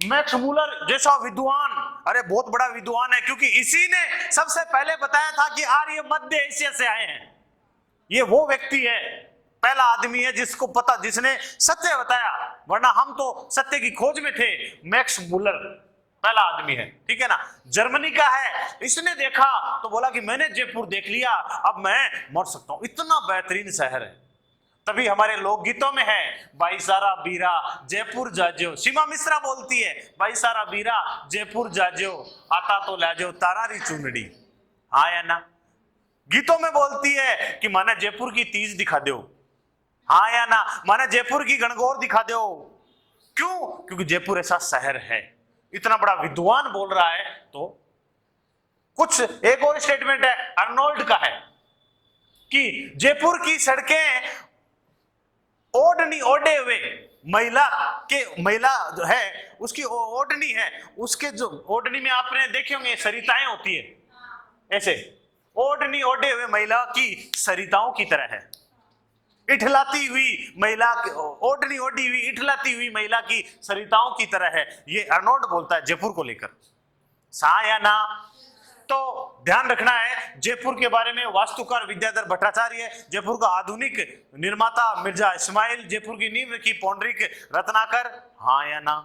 Speaker 1: मैक्स मूलर जैसा विद्वान, अरे बहुत बड़ा विद्वान है, क्योंकि इसी ने सबसे पहले बताया था कि आर्य मध्य एशिया से आए हैं। ये वो व्यक्ति है, पहला आदमी है जिसको पता, जिसने सत्य बताया, वरना हम तो सत्य की खोज में थे। मैक्स मूलर पहला आदमी है, ठीक है ना, जर्मनी का है। इसने देखा तो बोला कि मैंने जयपुर देख लिया, अब मैं मर सकता हूं। इतना बेहतरीन शहर है, तभी हमारे लोकगीतों में है, भाई सारा बीरा जयपुर जाजो। सीमा मिश्रा बोलती है, भाई सारा बीरा जयपुर जाजो, आता तो लाजो तारारी चुनड़ी। हाँ या ना? गीतों में बोलती है कि माना जयपुर की तीज दिखा दो। हाँ या ना? माना जयपुर की गणगौर दिखा दो। क्यों? क्योंकि जयपुर ऐसा शहर है। इतना बड़ा विद्वान बोल रहा है तो कुछ एक और स्टेटमेंट है अर्नोल्ड का है कि जयपुर की सड़कें ओढ़नी ओढ़े हुए महिला जो है उसकी ओढ़नी है, उसके जो ओढ़नी में आपने देखे होंगे सरिताएं होती है, ऐसे ओढ़नी ओढ़े हुए महिला की सरिताओं की तरह है। इठलाती हुई महिला, ओढ़नी ओढ़ी हुई इठलाती हुई महिला की सरिताओं की तरह है। ये अर्नोल्ड बोलता है जयपुर को लेकर। सा या ना? तो ध्यान रखना है जयपुर के बारे में। वास्तुकार विद्याधर भट्टाचार्य, जयपुर का आधुनिक निर्माता मिर्जा इस्माइल, जयपुर की नींव की पौंडरिक रत्नाकर। हाँ या ना?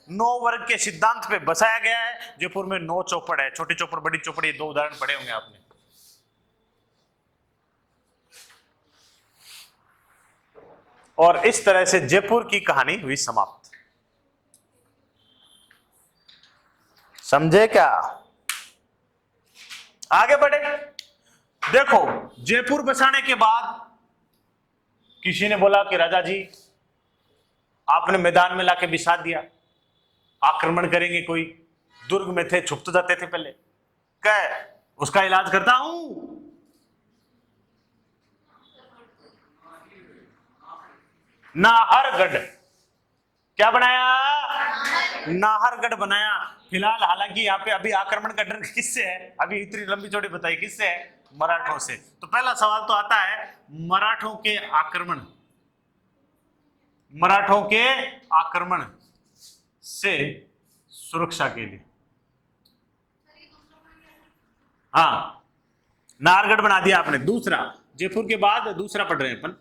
Speaker 1: 9 वर्ग के सिद्धांत पे बसाया गया है। जयपुर में 9 चौपड़ है, छोटी चौपड़ बड़ी चौपड़, 2 उदाहरण पढ़े होंगे आपने। और इस तरह से जयपुर की कहानी हुई समाप्त। समझे क्या? आगे बढ़े। देखो जयपुर बसाने के बाद किसी ने बोला कि राजा जी आपने मैदान में लाके बिछा दिया, आक्रमण करेंगे कोई, दुर्ग में थे छुप तो जाते थे पहले, कह उसका इलाज करता हूं। नाहरगढ़ क्या बनाया? नाहरगढ़ बनाया। फिलहाल हालांकि यहाँ पे अभी आक्रमण का डर किससे है? अभी इतनी लंबी चौड़ी बताई किससे है? मराठों से। तो पहला सवाल तो आता है मराठों के आक्रमण, मराठों के आक्रमण से सुरक्षा के लिए। हाँ, नाहरगढ़ बना दिया आपने। दूसरा, जयपुर के बाद दूसरा पढ़ रहे हैं अपन,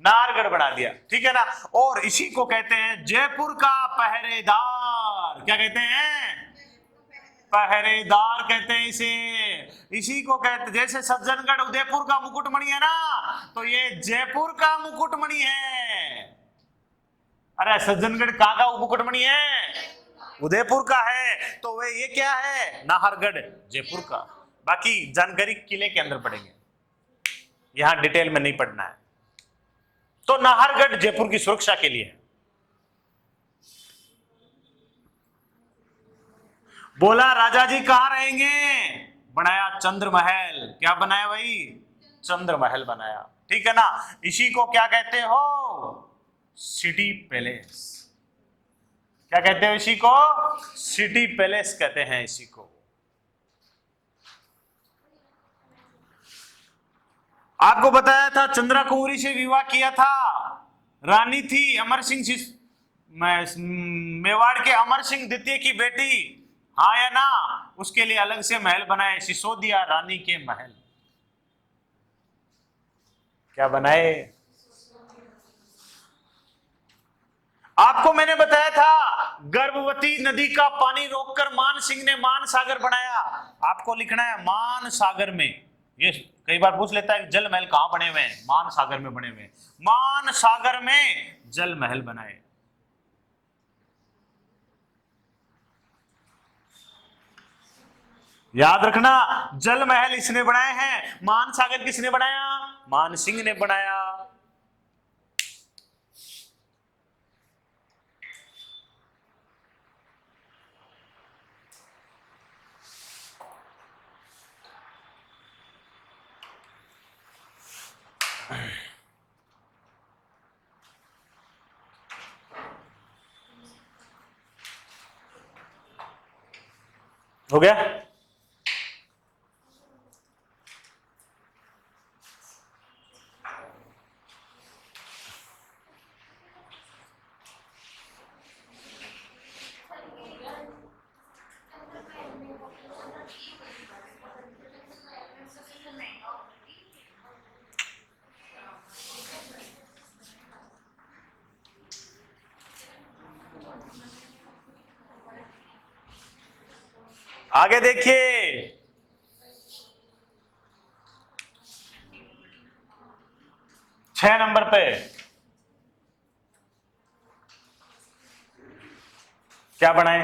Speaker 1: नाहरगढ़ बना दिया, ठीक है ना। और इसी को कहते हैं जयपुर का पहरेदार। क्या कहते हैं? पहरेदार कहते हैं इसे। इसी को कहते, जैसे सज्जनगढ़ उदयपुर का मुकुटमणि है ना, तो ये जयपुर का मुकुटमणि है। अरे सज्जनगढ़ कहाँ का मुकुटमणि है? उदयपुर का है। तो वे ये क्या है? नाहरगढ़ जयपुर का। बाकी जानकारी किले के अंदर पढ़ेंगे, यहां डिटेल में नहीं पढ़ना है। तो नाहरगढ़ जयपुर की सुरक्षा के लिए। बोला राजा जी कहां रहेंगे? बनाया चंद्र महल। क्या बनाया भाई? चंद्र महल बनाया, ठीक है ना। इसी को क्या कहते हो? City palace. क्या कहते हो इसी को? सिटी पैलेस कहते हैं इसी को। आपको बताया था चंद्रा कुंवरी से विवाह किया था, रानी थी अमर सिंह, मेवाड़ के अमर सिंह द्वितीय की बेटी। हाँ या ना? उसके लिए अलग से महल बनाए, सिसोदिया रानी के महल। क्या बनाए? आपको मैंने बताया था गर्भवती नदी का पानी रोककर मान सिंह ने मान सागर बनाया। आपको लिखना है मान सागर में। ये कई बार पूछ लेता है जल महल कहां बने हुए हैं? मान सागर में बने हुए हैं। मान सागर में जल महल बनाए। याद रखना, जल महल इसने बनाए हैं, मान सागर किसने बनाया? मान सिंह ने बनाया। हो गया? आगे देखिए, 6 नंबर पे क्या बनाए?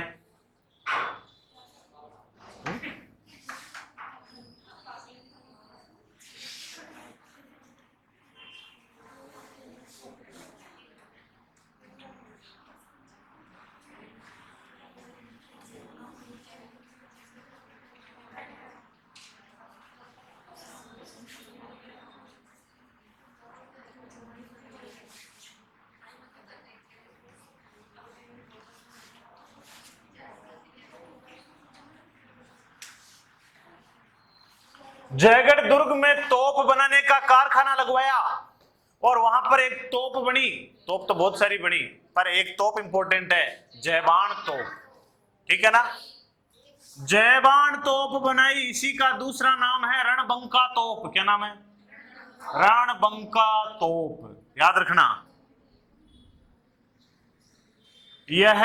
Speaker 1: जयगढ़ दुर्ग में तोप बनाने का कारखाना लगवाया और वहां पर एक तोप बनी। तोप तो बहुत सारी बनी, पर एक तोप इंपॉर्टेंट है, जयबान तोप। ठीक है ना? जयबान तोप बनाई, इसी का दूसरा नाम है रणबंका तोप। क्या नाम है? रणबंका तोप। याद रखना, यह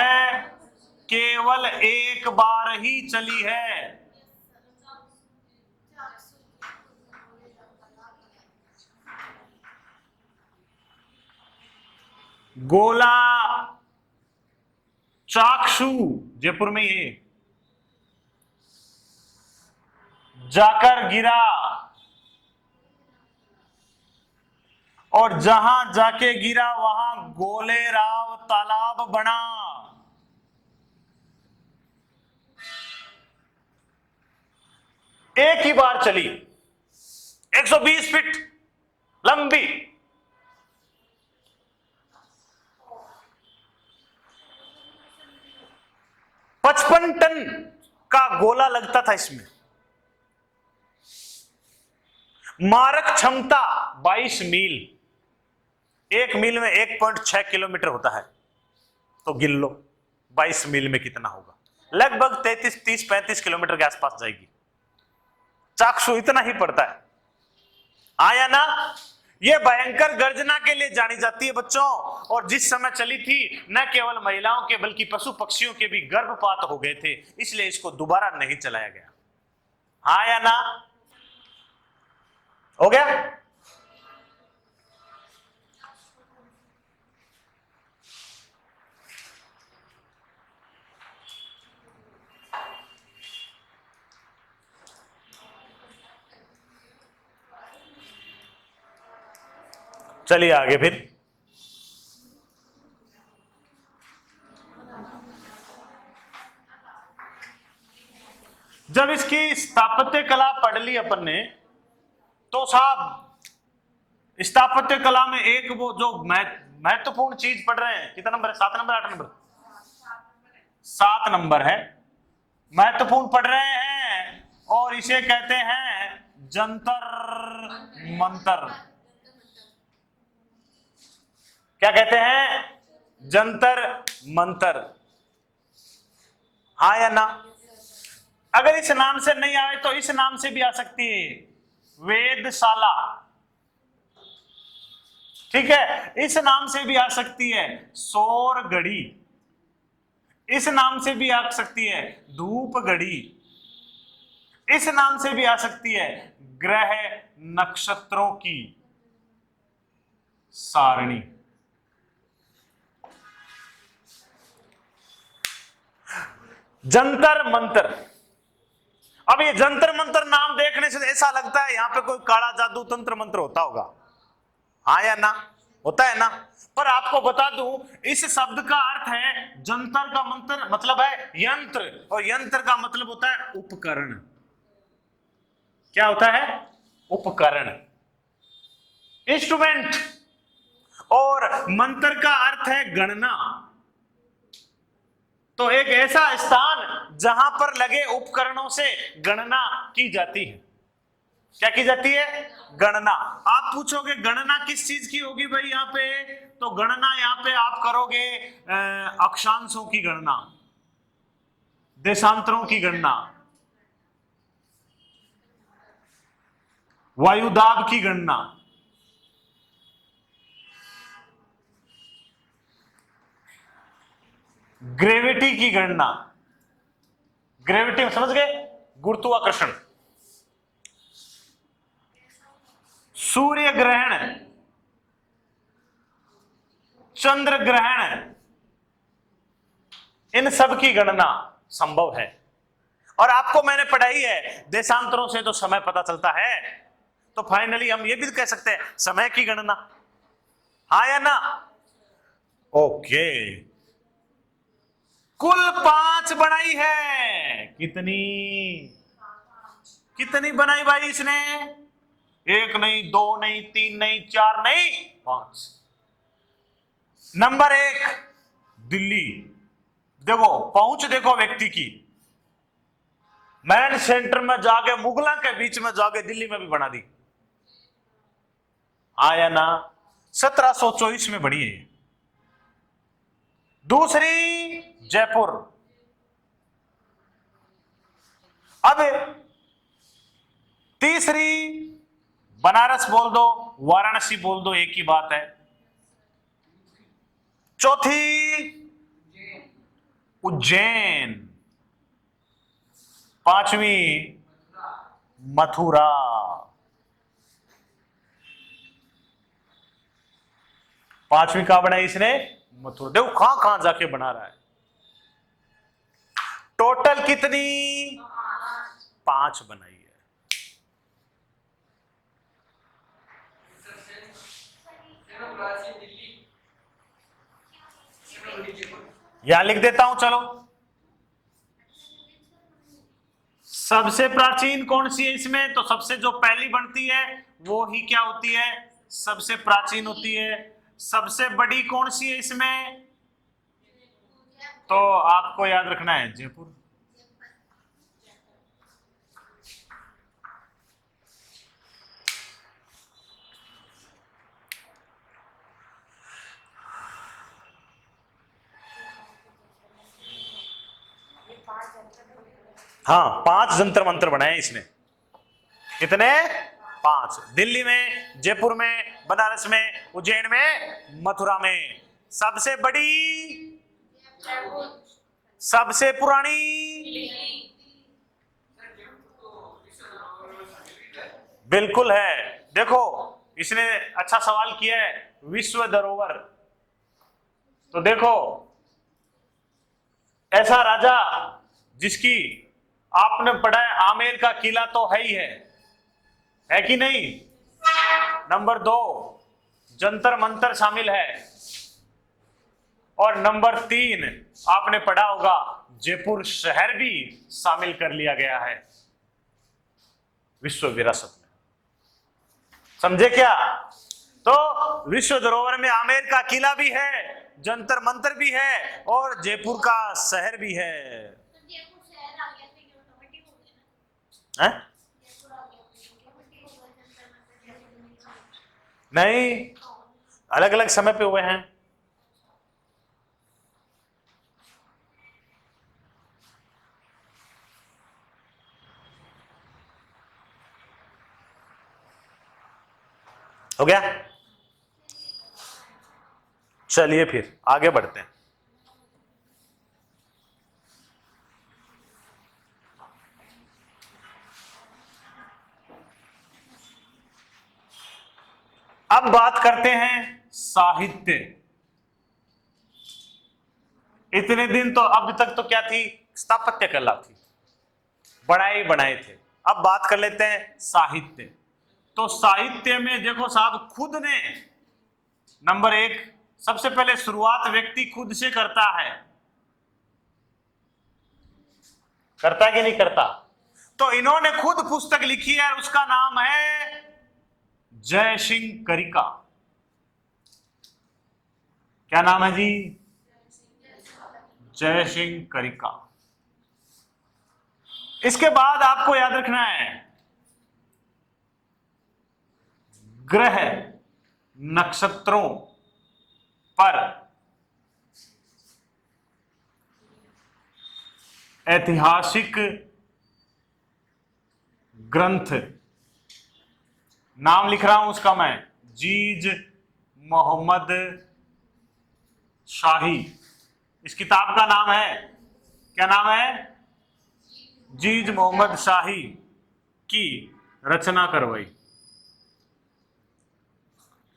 Speaker 1: केवल एक बार ही चली है। गोला चाक्षु जयपुर में ये जाकर गिरा और जहां जाके गिरा वहां गोलेराव तालाब बना। एक ही बार चली, 120 फीट लंबी। पचपन टन का गोला लगता था इसमें। मारक क्षमता 22 मील। एक मील में 1.6 किलोमीटर होता है, तो गिन लो 22 मील में कितना होगा। लगभग 30-35 किलोमीटर के आसपास जाएगी। चाक्षु इतना ही पड़ता है। आया ना? यह भयंकर गर्जना के लिए जानी जाती है बच्चों, और जिस समय चली थी न केवल महिलाओं के बल्कि पशु पक्षियों के भी गर्भपात हो गए थे, इसलिए इसको दोबारा नहीं चलाया गया। हाँ या ना? हो गया? चलिए आगे फिर। जब इसकी स्थापत्य कला पढ़ ली अपन ने, तो साहब स्थापत्य कला में एक वो जो महत्वपूर्ण चीज पढ़ रहे हैं, कितना नंबर है? 7 नंबर 8 नंबर? 7 नंबर है। महत्वपूर्ण पढ़ रहे हैं और इसे कहते हैं जंतर मंतर। क्या कहते हैं? जंतर मंतर। हाँ या ना? अगर इस नाम से नहीं आए तो इस नाम से भी आ सकती है, वेदशाला। ठीक है? इस नाम से भी आ सकती है सौरगढ़ी। इस नाम से भी आ सकती है धूपगढ़ी। इस नाम से भी आ सकती है ग्रह नक्षत्रों की सारणी। जंतर मंतर। अब ये जंतर मंतर नाम देखने से ऐसा लगता है यहां पे कोई काला जादू तंत्र मंत्र होता होगा। हाँ या ना? होता है ना? पर आपको बता दूं, इस शब्द का अर्थ है, जंतर का मंत्र मतलब है यंत्र, और यंत्र का मतलब होता है उपकरण। क्या होता है? उपकरण, इंस्ट्रूमेंट। और मंत्र का अर्थ है गणना। तो एक ऐसा स्थान जहां पर लगे उपकरणों से गणना की जाती है। क्या की जाती है? गणना। आप पूछोगे गणना किस चीज की होगी भाई यहाँ पे? तो गणना यहाँ पे आप करोगे अक्षांशों की गणना, देशांतरों की गणना, वायुदाब की गणना, ग्रेविटी की गणना। ग्रेविटी समझ गए? गुरुत्वाकर्षण। सूर्य ग्रहण, चंद्र ग्रहण, इन सब की गणना संभव है। और आपको मैंने पढ़ाई है, देशांतरों से तो समय पता चलता है, तो फाइनली हम ये भी कह सकते हैं समय की गणना। हाँ या ना? ओके। कुल 5 बनाई है। कितनी कितनी बनाई भाई इसने? 1 नहीं, 2 नहीं, 3 नहीं, 4 नहीं, 5। नंबर 1 दिल्ली। देखो पहुंच, देखो व्यक्ति की, मैन सेंटर में जाके, मुगलों के बीच में जाके दिल्ली में भी बना दी। आया ना? 1724 में बनी है। दूसरी जयपुर। अब तीसरी बनारस बोल दो, वाराणसी बोल दो, एक ही बात है। चौथी उज्जैन। पांचवी मथुरा। पांचवी कहां बनाई इसने? मथुरा। देखो कहां कहां जाके बना रहा है। टोटल कितनी? 5 बनाई है।
Speaker 2: प्राचीन दिल्ली,
Speaker 1: यहां लिख देता हूं, चलो। सबसे प्राचीन कौन सी है इसमें? तो सबसे जो पहली बनती है वो ही क्या होती है? सबसे प्राचीन होती है। सबसे बड़ी कौन सी है इसमें? तो आपको याद रखना है जयपुर। हाँ, 5 जंतर मंत्र बनाए इसने। कितने? 5। दिल्ली में, जयपुर में, बनारस में, उज्जैन में, मथुरा में। सबसे बड़ी, सबसे पुरानी, बिल्कुल है। देखो इसने अच्छा सवाल किया है, विश्व धरोहर। तो देखो ऐसा राजा जिसकी आपने पढ़ा है, आमेर का किला तो है ही है कि नहीं? नंबर 2 जंतर मंतर शामिल है। और नंबर 3 आपने पढ़ा होगा, जयपुर शहर भी शामिल कर लिया गया है विश्व विरासत में। समझे क्या? तो विश्व धरोहर में आमेर का किला भी है, जंतर मंतर भी है, और जयपुर का शहर भी है। हैं? नहीं, अलग अलग समय पे हुए हैं। हो गया? चलिए फिर आगे बढ़ते हैं। अब बात करते हैं साहित्य। इतने दिन तो अब तक तो क्या थी? स्थापत्य कला थी, बनाए बनाए थे। अब बात कर लेते हैं साहित्य। तो साहित्य में देखो साहब, खुद ने नंबर 1 सबसे पहले शुरुआत व्यक्ति खुद से करता है। करता है कि नहीं करता? तो इन्होंने खुद पुस्तक लिखी है, उसका नाम है जय सिंह करिका। क्या नाम है जी? जय सिंह करिका। इसके बाद आपको याद रखना है, ग्रह नक्षत्रों पर ऐतिहासिक ग्रंथ। नाम लिख रहा हूं उसका मैं, जीज मोहम्मद शाही। इस किताब का नाम है, क्या नाम है? जीज मोहम्मद शाही की रचना करवाई।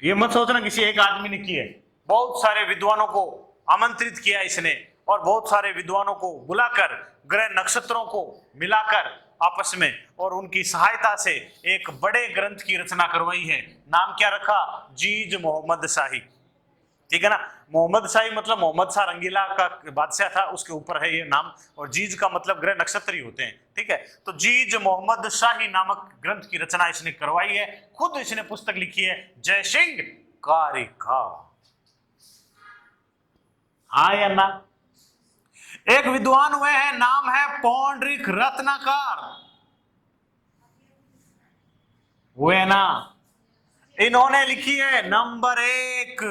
Speaker 1: ये मत सोचना किसी एक आदमी ने की है, बहुत सारे विद्वानों को आमंत्रित किया इसने और बहुत सारे विद्वानों को बुलाकर ग्रह नक्षत्रों को मिलाकर आपस में और उनकी सहायता से एक बड़े ग्रंथ की रचना करवाई है। नाम क्या रखा? जीज मोहम्मद शाही। ठीक है ना, मोहम्मद शाही मतलब मोहम्मद शाह रंगीला का बादशाह था, उसके ऊपर है ये नाम, और जीज का मतलब ग्रह नक्षत्र ही होते हैं। ठीक है, तो जीज मोहम्मद शाही नामक ग्रंथ की रचना इसने करवाई है। खुद इसने पुस्तक लिखी है, जयसिंह कारिका। हाँ या ना? एक विद्वान हुए हैं, नाम है पौंडरिक रत्नाकर, हुए ना? इन्होंने लिखी है नंबर 1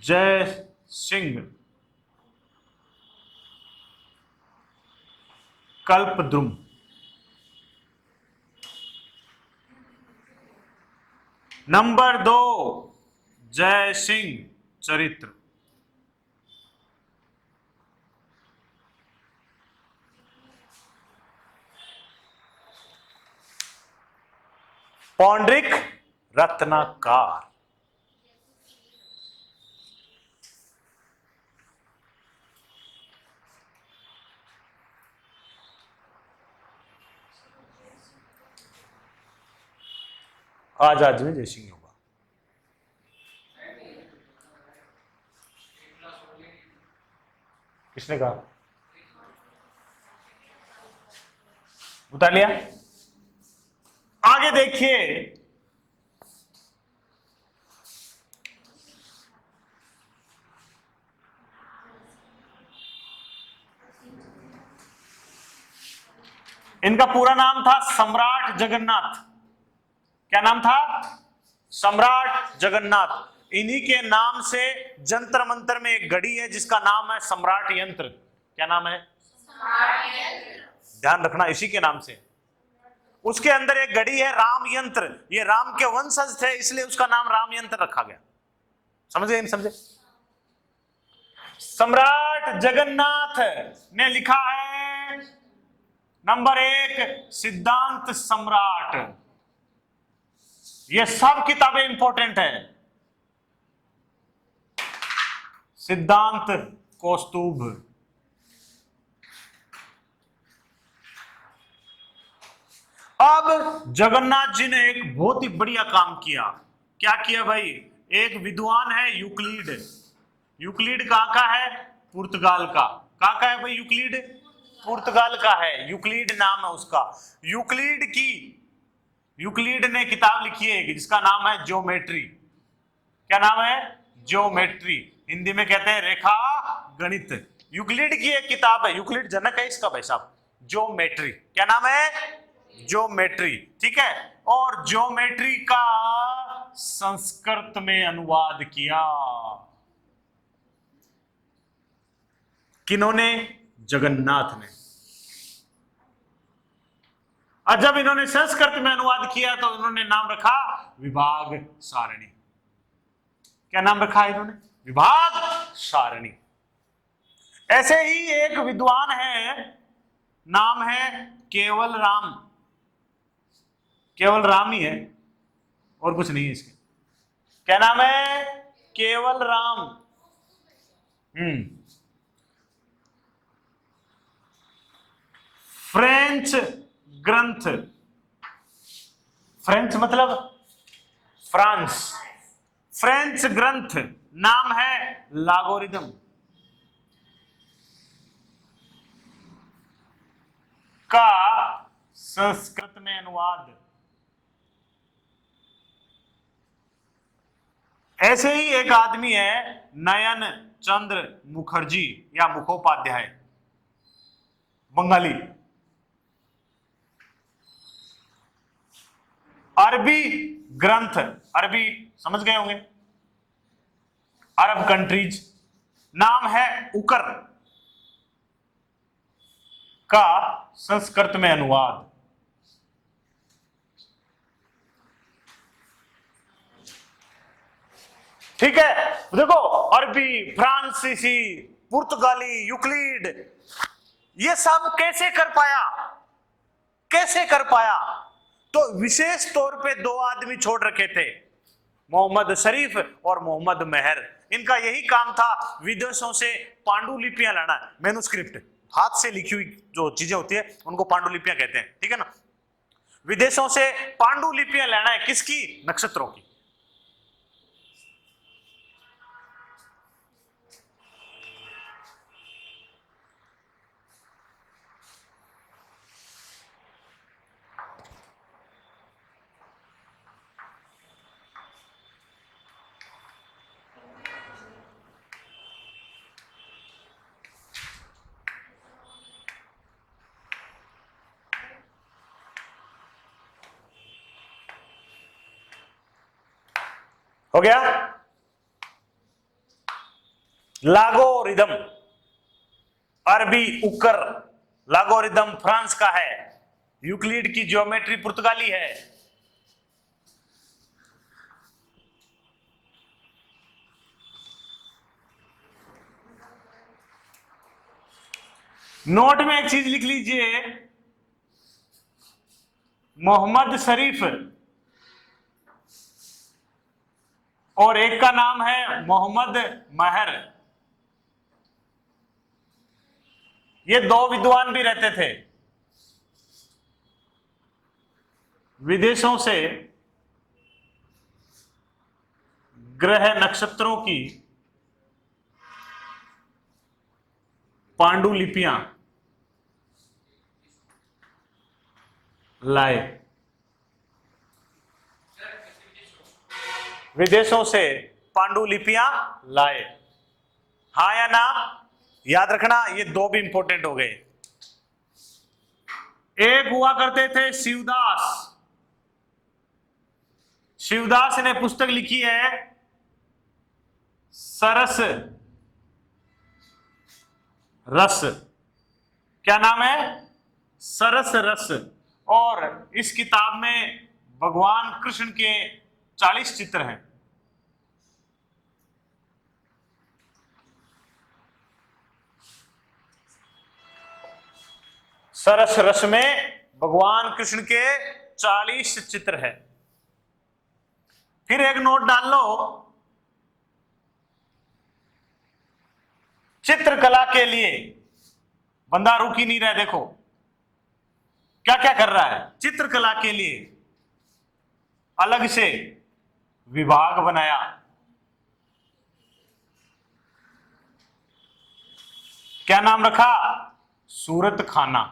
Speaker 1: जय सिंह कल्पद्रुम। नंबर 2 जय सिंह चरित्र। पौंडरिक रत्नाकर। आज में जयसिंह होगा। किसने कहा? बता लिया। आगे देखिए, इनका पूरा नाम था सम्राट जगन्नाथ। क्या नाम था? सम्राट जगन्नाथ। इन्हीं के नाम से जंतर मंतर में एक घड़ी है जिसका नाम है सम्राट यंत्र। क्या नाम है? ध्यान रखना, इसी के नाम से। उसके अंदर एक घड़ी है राम यंत्र, ये राम के वंशज थे इसलिए उसका नाम राम यंत्र रखा गया। समझे नहीं समझे? सम्राट जगन्नाथ ने लिखा है नंबर 1 सिद्धांत सम्राट। ये सब किताबें इंपॉर्टेंट है। सिद्धांत कौस्तुभ। अब जगन्नाथ जी ने एक बहुत ही बढ़िया काम किया। क्या किया भाई? एक विद्वान है यूक्लिड। यूक्लिड कहां का है? पुर्तगाल का। कहां का है भाई यूक्लिड? पुर्तगाल का है। यूक्लिड नाम है उसका। यूक्लिड ने किताब लिखी है जिसका नाम है ज्योमेट्री। क्या नाम है? ज्योमेट्री। हिंदी में कहते हैं रेखा गणित। यूक्लिड की एक किताब है, यूक्लिड जनक है इसका भाई साहब। ज्योमेट्री। क्या नाम है? ज्योमेट्री। ठीक है, और ज्योमेट्री का संस्कृत में अनुवाद किया किन्होंने? जगन्नाथ ने। और जब इन्होंने संस्कृत में अनुवाद किया तो इन्होंने नाम रखा विभाग सारणी। क्या नाम रखा इन्होंने? विभाग सारणी। ऐसे ही एक विद्वान है, नाम है केवल राम। केवल राम ही है और कुछ नहीं है इसके। क्या नाम है? केवल राम। फ्रेंच ग्रंथ। फ्रेंच मतलब फ्रांस। फ्रेंच ग्रंथ नाम है लागोरिदम का संस्कृत में अनुवाद। ऐसे ही एक आदमी है नयन चंद्र मुखर्जी या मुखोपाध्याय, बंगाली। अरबी ग्रंथ, अरबी समझ गए होंगे, अरब कंट्रीज, नाम है उकर का संस्कृत में अनुवाद। ठीक है, देखो अरबी, फ्रांसीसी, पुर्तगाली, यूक्लिड, ये सब कैसे कर पाया? कैसे कर पाया? तो विशेष तौर पे दो आदमी छोड़ रखे थे, मोहम्मद शरीफ और मोहम्मद मेहर। इनका यही काम था विदेशों से पांडुलिपियां लाना, मैन्युस्क्रिप्ट, हाथ से लिखी हुई जो चीजें होती है उनको पांडुलिपियां कहते हैं, ठीक है ना। विदेशों से पांडुलिपियां लाना है, किसकी? नक्षत्रों की। हो गया। लागोरिदम अरबी उकर, लागोरिदम फ्रांस का है, यूक्लिड की ज्योमेट्री पुर्तगाली है। नोट में एक चीज लिख लीजिए, मोहम्मद शरीफ और एक का नाम है मोहम्मद महर, ये दो विद्वान भी रहते थे, विदेशों से ग्रह नक्षत्रों की पांडुलिपियां लाए। विदेशों से पांडुलिपियां लाए, हाँ या ना? याद रखना, ये दो भी इंपॉर्टेंट हो गए। एक हुआ करते थे शिवदास, शिवदास ने पुस्तक लिखी है सरस रस, क्या नाम है? सरस रस। और इस किताब में भगवान कृष्ण के 40 चित्र हैं। सरस रस में भगवान कृष्ण के 40 चित्र है। फिर एक नोट डाल लो, चित्रकला के लिए बंदा रुक ही नहीं रहा, देखो क्या क्या कर रहा है। चित्रकला के लिए अलग से विभाग बनाया, क्या नाम रखा? सूरत खाना।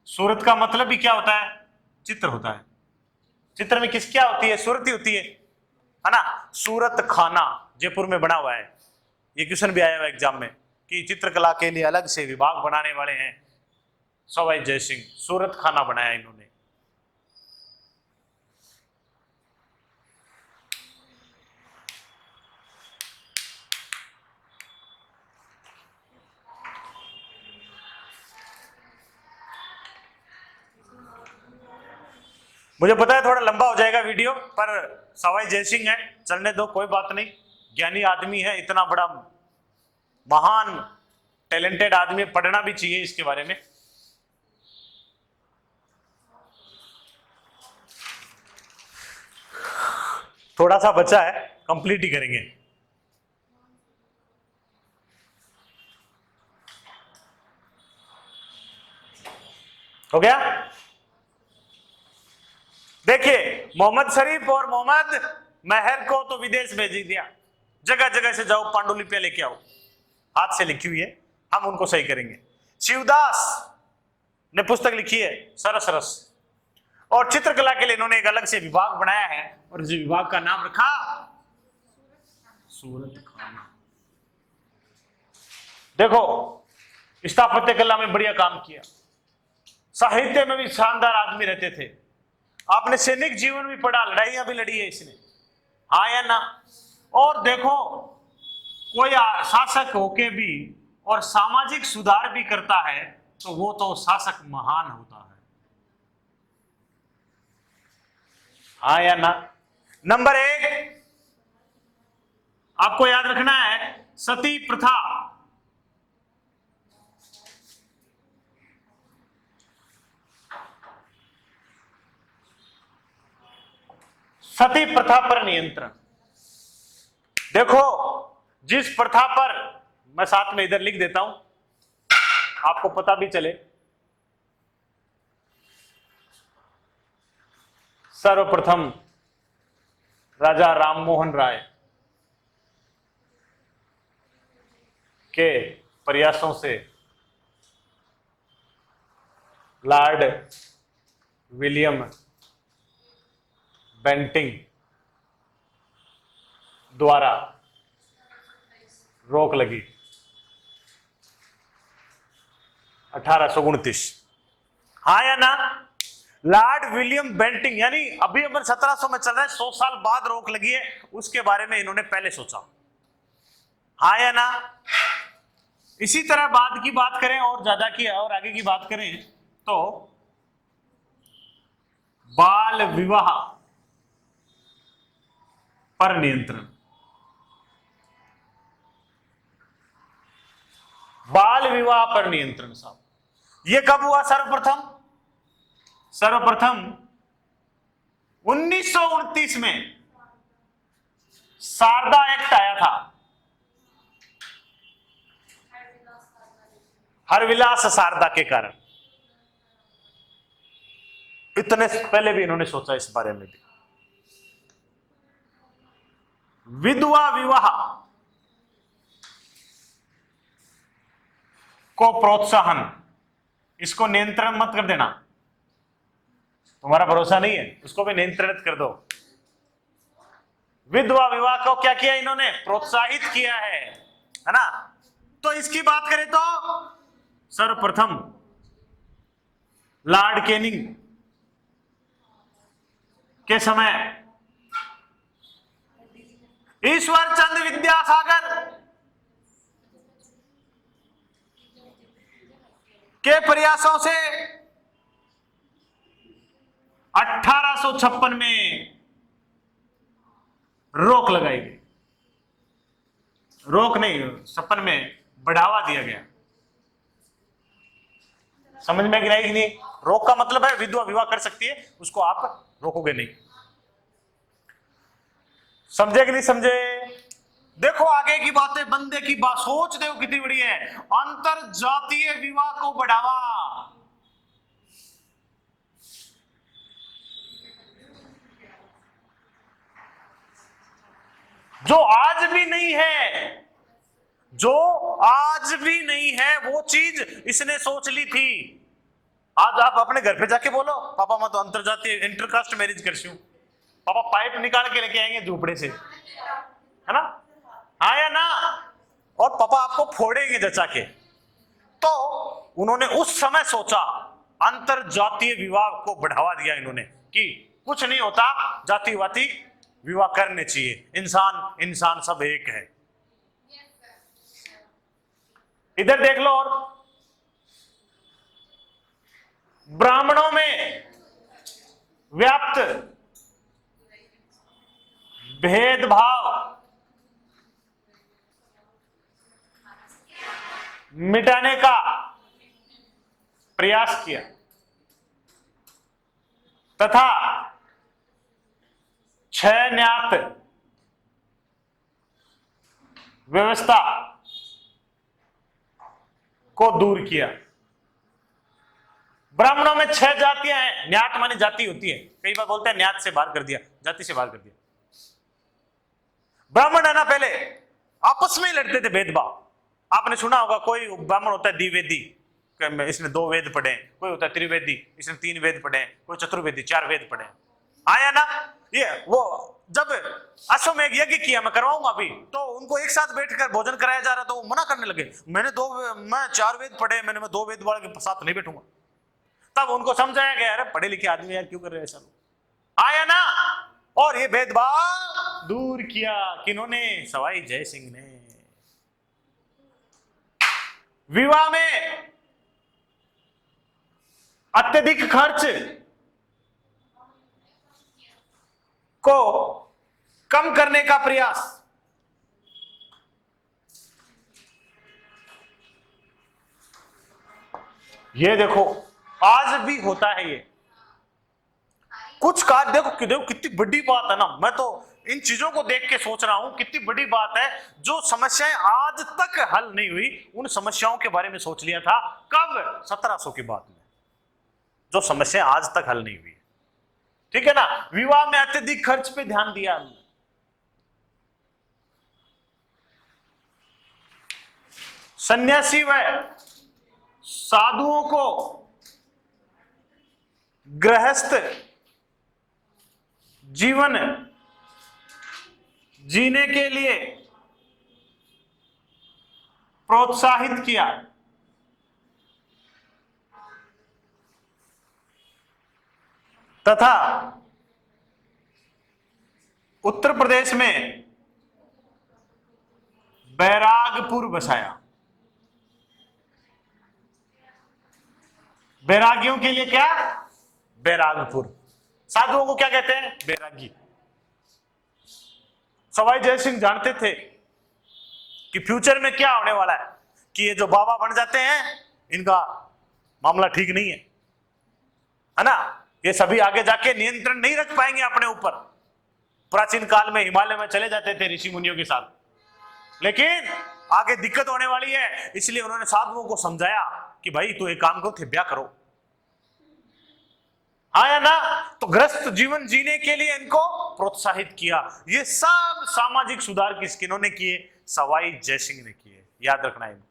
Speaker 1: सूरत का मतलब भी क्या होता है? चित्र होता है। चित्र में किस क्या होती है? सूरत ही होती है ना। सूरत खाना जयपुर में बना हुआ है, ये क्वेश्चन भी आया हुआ एग्जाम में कि चित्रकला के लिए अलग से विभाग बनाने वाले हैं सवाई जयसिंह, सूरत खाना बनाया इन्होंने। मुझे पता है थोड़ा लंबा हो जाएगा वीडियो, पर सवाई जयसिंह है, चलने दो, कोई बात नहीं। ज्ञानी आदमी है, इतना बड़ा महान टैलेंटेड आदमी, पढ़ना भी चाहिए इसके बारे में। थोड़ा सा बचा है, कंप्लीट ही करेंगे। हो गया। देखिए, मोहम्मद शरीफ और मोहम्मद महर को तो विदेश भेज दिया, जगह जगह से जाओ पांडुलिपियां लेके आओ, हाथ से लिखी हुई है, हम उनको सही करेंगे। शिवदास ने पुस्तक लिखी है सरस रस, और चित्रकला के लिए इन्होंने एक अलग से विभाग बनाया है, और इस विभाग का नाम रखा सूरत खाना। देखो, स्थापत्य कला में बढ़िया काम किया, साहित्य में भी शानदार आदमी रहते थे। आपने सैनिक जीवन भी पढ़ा, लड़ाइयां भी लड़ी है इसने, हाँ या ना? और देखो, कोई शासक होके भी और सामाजिक सुधार भी करता है तो वो तो शासक महान होता है, हाँ या ना? नंबर 1 आपको याद रखना है, सती प्रथा। सती प्रथा पर नियंत्रण। देखो, जिस प्रथा पर, मैं साथ में इधर लिख देता हूं आपको पता भी चले, सर्वप्रथम राजा राममोहन राय के प्रयासों से लॉर्ड विलियम बेंटिंग द्वारा रोक लगी 1829। हाँ या ना? लॉर्ड विलियम बेंटिंग, यानी अभी अपन 1700 में चल रहे हैं, 100 साल बाद रोक लगी है, उसके बारे में इन्होंने पहले सोचा। हाँ या ना? इसी तरह बाद की बात करें और ज्यादा की और आगे की बात करें तो बाल विवाह पर नियंत्रण। बाल विवाह पर नियंत्रण साहब, यह कब हुआ? सर्वप्रथम 1929 में शारदा एक्ट आया था, हरविलास शारदा के कारण। इतने पहले भी इन्होंने सोचा इस बारे में भी। विधवा विवाह को प्रोत्साहन, इसको नियंत्रण मत कर देना, तुम्हारा भरोसा नहीं है, उसको भी नियंत्रित कर दो। विधवा विवाह को क्या किया इन्होंने? प्रोत्साहित किया है ना? तो इसकी बात करें तो सर्वप्रथम लॉर्ड कैनिंग के समय ईश्वर चंद्र विद्यासागर के प्रयासों से 1856 में रोक लगाई गई। रोक नहीं, 56 में बढ़ावा दिया गया। समझ में गिराई कि नहीं? रोक का मतलब है विधवा विवाह कर सकती है, उसको आप रोकोगे नहीं। समझे कि नहीं समझे? देखो आगे की बातें, बंदे की बात सोच देखो कितनी बड़ी है। अंतर जातीय विवाह को बढ़ावा, जो आज भी नहीं है, जो आज भी नहीं है वो चीज इसने सोच ली थी। आज आप अपने घर पे जाके बोलो, पापा मैं तो अंतरजातीय इंटरकास्ट मैरिज कर हूं, पापा पाइप निकाल के लेके आएंगे झूपड़े से, है ना? हाँ या ना? और पापा आपको फोड़ेंगे जचा के। तो उन्होंने उस समय सोचा, अंतर जातीय विवाह को बढ़ावा दिया इन्होंने कि कुछ नहीं होता, जातिवादी विवाह करने चाहिए, इंसान इंसान सब एक है। इधर देख लो, और ब्राह्मणों में व्याप्त भेदभाव मिटाने का प्रयास किया तथा 6 न्यात व्यवस्था को दूर किया। ब्राह्मणों में 6 जातियां हैं, न्यात मानी जाति होती है, कई बार बोलते हैं न्यात से बाहर कर दिया, जाति से बाहर कर दिया। ब्राह्मण है ना, पहले आपस में ही लड़ते थे भेदभाव। आपने सुना होगा, कोई ब्राह्मण होता है द्विवेदी, इसने 2 वेद पढ़े, कोई होता है त्रिवेदी, इसने 3 वेद पढ़े, कोई चतुर्वेदी 4 वेद पढ़े। आया ना? ये वो जब अश्वमेध यज्ञ किया, मैं करवाऊंगा अभी, तो उनको एक साथ बैठकर भोजन कराया जा रहा, तो वो मना करने लगे, मैं 4 वेद पढ़े, मैं 2 वेद वाले के साथ नहीं बैठूंगा। तब उनको समझाया गया, अरे पढ़े लिखे आदमी यार क्यों कर रहे हैं ऐसा? आया ना? और ये भेदभाव दूर किया किन्होंने? सवाई जय सिंह ने। विवाह में अत्यधिक खर्च को कम करने का प्रयास, ये देखो आज भी होता है ये। कुछ कार्य देखो देखो कितनी बड़ी बात है ना। मैं तो इन चीजों को देख के सोच रहा हूं कितनी बड़ी बात है। जो समस्याएं आज तक हल नहीं हुई उन समस्याओं के बारे में सोच लिया था। कब? 1700 के बाद में, जो समस्याएं आज तक हल नहीं हुई, ठीक है ना। विवाह में अत्यधिक खर्च पे ध्यान दिया। सन्यासी व साधुओं को गृहस्थ जीवन जीने के लिए प्रोत्साहित किया। तथा उत्तर प्रदेश में बैरागपुर बसाया। बैरागियों के लिए क्या? बैरागपुर। साधुओं को क्या कहते हैं? बैरागी। सवाई जय सिंह जानते थे कि फ्यूचर में क्या होने वाला है, कि ये जो बाबा बन जाते हैं इनका मामला ठीक नहीं है ना। ये सभी आगे जाके नियंत्रण नहीं रख पाएंगे अपने ऊपर। प्राचीन काल में हिमालय में चले जाते थे ऋषि मुनियों के साथ, लेकिन आगे दिक्कत होने वाली है, इसलिए उन्होंने साधुओं को समझाया कि भाई तू एक काम करो, थे ब्याह करो। हाँ या ना? तो ग्रस्त जीवन जीने के लिए इनको प्रोत्साहित किया। ये सब सामाजिक सुधार किन्होंने किए? सवाई जयसिंह ने किए। याद रखना है इनको।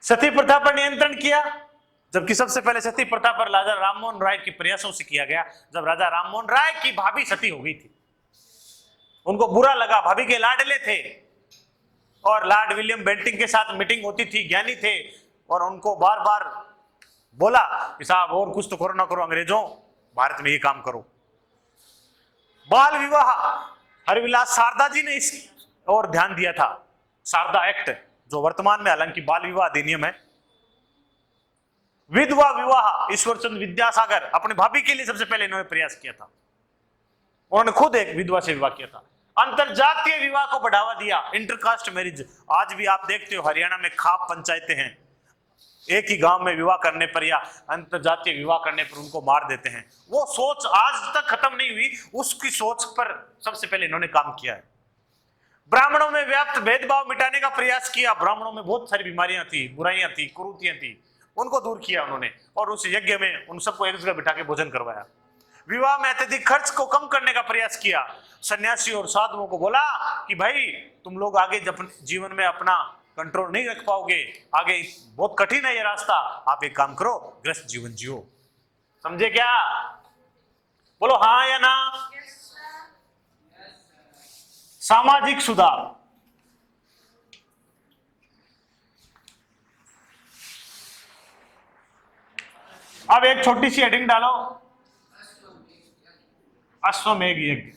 Speaker 1: सती प्रथा पर नियंत्रण किया, जबकि सबसे पहले सती प्रथा पर राजा राममोहन राय के प्रयासों से किया गया। जब राजा राममोहन राय की भाभी सती हो गई थी, उनको बुरा लगा, भाभी के लाडले थे और लॉर्ड विलियम बेंटिंग के साथ मीटिंग होती थी, ज्ञानी थे, और उनको बार बार बोला कि साहब और कुछ तो करो ना करो, अंग्रेजों भारत में ये काम करो। बाल विवाह, हरिविलास शारदा जी ने इस और ध्यान दिया था। शारदा एक्ट जो वर्तमान में हालांकि बाल विवाह अधिनियम है। विधवा विवाह, ईश्वरचंद्र विद्यासागर अपनी भाभी के लिए सबसे पहले इन्होंने प्रयास किया था। उन्होंने खुद एक विधवा से विवाह किया था। अंतरजातीय विवाह को बढ़ावा दिया, इंटरकास्ट मैरिज। आज भी आप देखते हो हरियाणा में खाप पंचायतें हैं, एक ही गांव में विवाह करने पर या अंतरजातीय विवाह करने पर उनको मार देते हैं। वो सोच आज तक खत्म नहीं हुई, उसकी सोच पर सबसे पहले इन्होंने काम किया है। ब्राह्मणों में व्याप्त भेदभाव मिटाने का प्रयास किया। ब्राह्मणों में बहुत सारी बीमारियां थी, बुराइयां थी, कुरीतियां थी, उनको दूर किया उन्होंने, और उस यज्ञ में उन सबको एक जगह बिठा के भोजन करवाया। विवाह में अत्यधिक खर्च को कम करने का प्रयास किया। सन्यासी और साधुओं को बोला कि भाई तुम लोग आगे जीवन में अपना कंट्रोल नहीं रख पाओगे, आगे बहुत कठिन है ये रास्ता, आप एक काम करो, गृहस्थ जीवन जियो। समझे क्या? बोलो हाँ या ना। सामाजिक सुधार, अब एक छोटी सी हेडिंग डालो, अश्वमेध यज्ञ।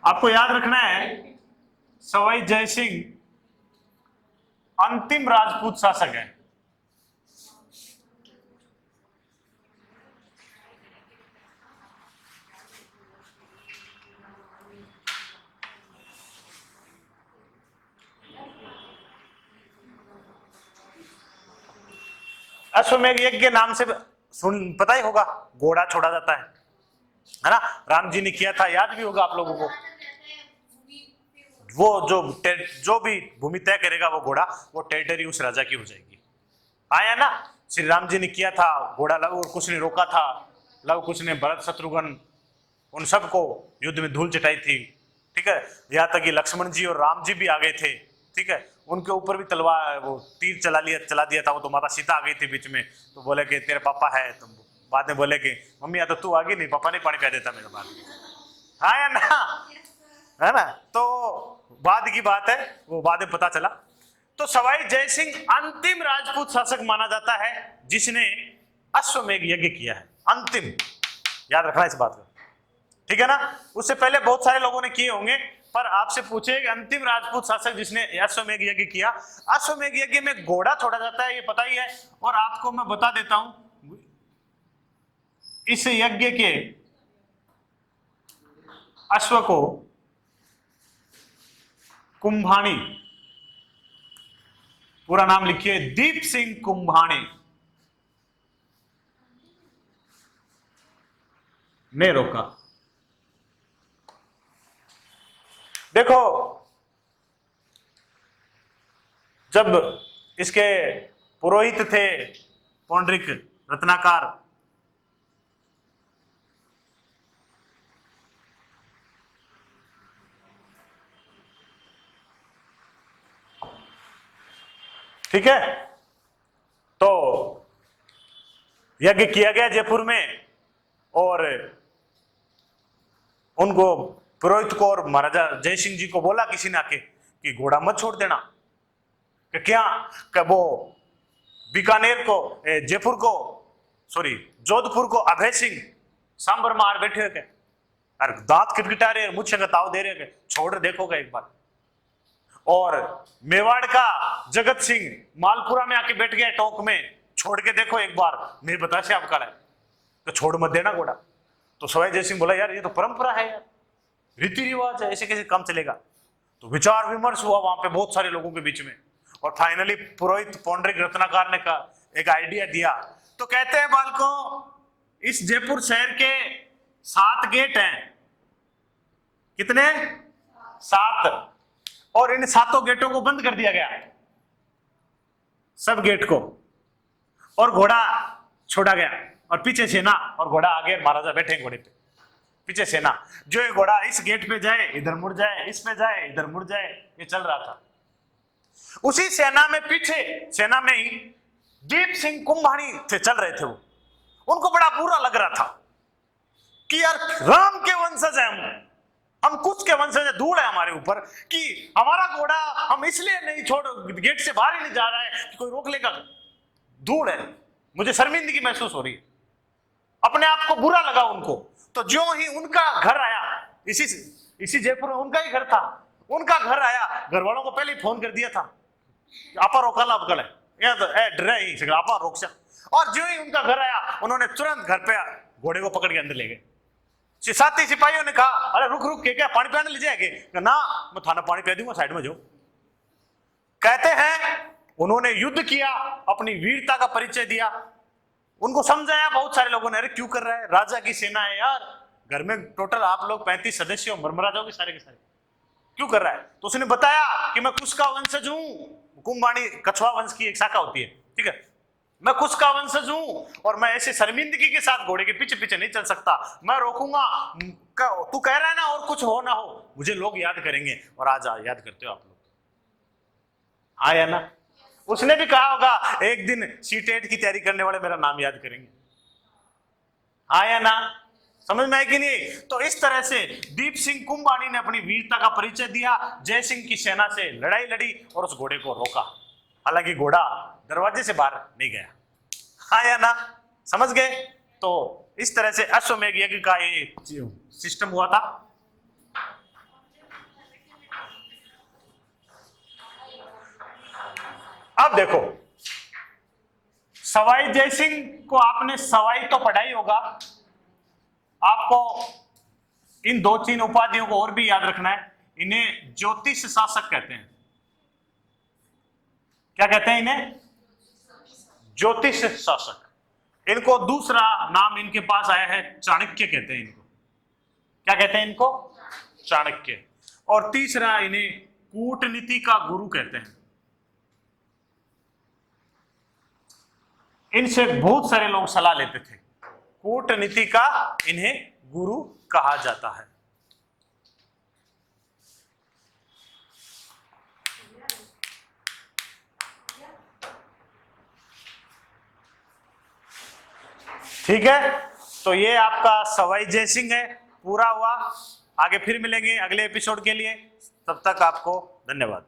Speaker 1: आपको याद रखना है सवाई जयसिंह अंतिम राजपूत शासक है। अश्वमेध यज्ञ के नाम से सुन पता ही होगा, घोड़ा छोड़ा जाता है ना। राम जी ने किया था, याद भी होगा आप लोगों को। वो जो भी भूमि तय करेगा वो घोड़ा, वो टेरिटरी उस राजा की हो जाएगी। आया ना, श्री राम जी ने किया था, घोड़ा लव कुछ ने रोका था, लव कुछ ने भरत शत्रुघ्न उन सबको युद्ध में धूल चटाई थी, ठीक है। यहाँ तक कि लक्ष्मण जी और राम जी भी आ गए थे, ठीक है। उनके ऊपर भी तलवार वो तीर चला दिया था। वो तो माता सीता आ गई थी बीच में, तो बोले कि तेरे पापा है, तो बाद में बोले कि मम्मी या तो तू आगे नहीं, पापा नहीं पानी पिला देता मेरे बाद। हाँ या ना, है ना। तो बाद की बात है, वो बाद में पता चला। तो सवाई जयसिंह अंतिम राजपूत शासक माना जाता है जिसने अश्वमेध यज्ञ किया है, अंतिम। याद रखना इस बात को, ठीक है ना। उससे पहले बहुत सारे लोगों ने किए होंगे, पर आपसे पूछे कि अंतिम राजपूत शासक जिसने अश्वमेध यज्ञ किया, अश्वमेध यज्ञ में घोड़ा छोड़ा जाता है, ये पता ही है। और आपको मैं बता देता हूं, इस यज्ञ के अश्व को कुंभाणी, पूरा नाम लिखिए, दीप सिंह कुंभाणी ने रोका। देखो, जब इसके पुरोहित थे पौंड्रिक रत्नाकर, ठीक है, तो यज्ञ किया गया जयपुर में, और उनको पुरोहित को और महाराजा जयसिंह जी को बोला किसी ने आके कि घोड़ा मत छोड़ देना, कि क्या कि वो बीकानेर को, जयपुर को, सॉरी जोधपुर को अभय सिंह सांबर मार बैठे हो, और दांत किटकिटा रहे, मुझसे का ताव दे रहे, छोड़ देखोगा एक बार। और मेवाड़ का जगत सिंह मालपुरा में आके बैठ गया टोंक में, छोड़ के देखो एक बार, मेरे बता से आपका है, तो छोड़ मत देना घोड़ा। तो सवाई जय सिंह बोला यार ये तो परंपरा है यार, रीति रिवाज है, ऐसे कैसे काम चलेगा। तो विचार विमर्श हुआ वहां पे बहुत सारे लोगों के बीच में, और फाइनली पुरोहित पौंड्रिक रत्नाकर ने का एक आइडिया दिया। तो कहते हैं बालकों, इस जयपुर शहर के 7 गेट हैं। कितने? 7। और इन 7 गेटों को बंद कर दिया गया, सब गेट को, और घोड़ा छोड़ा गया, और पीछे सेना, और घोड़ा आगे, महाराजा बैठे घोड़े पे, पीछे सेना। जो ये घोड़ा इस गेट पे जाए इधर मुड़ जाए, इस पे जाए इधर मुड़ जाए, ये चल रहा था। उसी सेना में, पीछे सेना में ही दीप सिंह कुंभाणी थे, चल रहे थे वो। उनको बड़ा बुरा लग रहा था कि यार राम के वंशज हैं हम कुछ के वंशज है, धूल है हमारे ऊपर कि हमारा घोड़ा हम इसलिए नहीं छोड़, गेट से बाहर ही नहीं जा रहा है कि कोई रोक लेगा, धूल है। मुझे शर्मिंदगी महसूस हो रही है, अपने आप को बुरा लगा उनको। तो जो ही उनका घर आया, इसी जयपुर में उनका ही घर था, उनका घर आया, घर वालों को पहले ही फोन कर दिया था, आपा रोका ला अबकल है, डर ही आपा रोक सा। और जो ही उनका घर आया, उन्होंने तुरंत घर पे घोड़े को पकड़ के अंदर ले गए। साथी सिपाहियों ने कहा अरे रुक रुक के क्या पानी पिलाने ले जाएंगे? ना, मैं थाना पानी पिला दूंगा, साइड में जो। कहते हैं उन्होंने युद्ध किया, अपनी वीरता का परिचय दिया, उनको समझाया बहुत सारे लोगों ने, अरे क्यों कर रहा है, राजा की सेना है यार, घर में टोटल आप लोग 35 सदस्य हो, मरमरा जाओगे सारे के सारे, क्यों कर रहा है? तो उसने बताया कि मैं कुश का वंशज हूं, कुंभाणी कछुआ वंश की एक शाखा होती है, ठीक है, मैं कुश का वंशज हूं, और मैं ऐसे शर्मिंदगी के साथ घोड़े के पीछे पीछे नहीं चल सकता, मैं रोकूंगा। तू कह रहा है ना और कुछ हो ना हो, मुझे लोग याद करेंगे, और आज याद करते हो आप लोग, आया ना। उसने भी कहा होगा एक दिन सीटेट की तैयारी करने वाले मेरा नाम याद करेंगे, आया ना, समझ में आए कि नहीं? तो इस तरह से दीप सिंह कुंभाणी ने अपनी वीरता का परिचय दिया, जय सिंह की सेना से लड़ाई लड़ी और उस घोड़े को रोका। हालांकि घोड़ा दरवाजे से बाहर नहीं गया, आया ना, समझ गए? तो इस तरह से अश्वमेध यज्ञ का ये सिस्टम हुआ था। अब देखो, सवाई जयसिंह को आपने सवाई तो पढ़ा ही होगा, आपको इन 2-3 उपाधियों को और भी याद रखना है। इन्हें ज्योतिष शासक कहते हैं। क्या कहते हैं इन्हें? ज्योतिष शासक। इनको दूसरा नाम इनके पास आया है, चाणक्य कहते हैं इनको। क्या कहते हैं इनको? चाणक्य। और तीसरा, इन्हें कूटनीति का गुरु कहते हैं। इनसे बहुत सारे लोग सलाह लेते थे, कूटनीति का इन्हें गुरु कहा जाता है। ठीक है, तो ये आपका सवाई जयसिंह है, पूरा हुआ। आगे फिर मिलेंगे अगले एपिसोड के लिए, तब तक आपको धन्यवाद।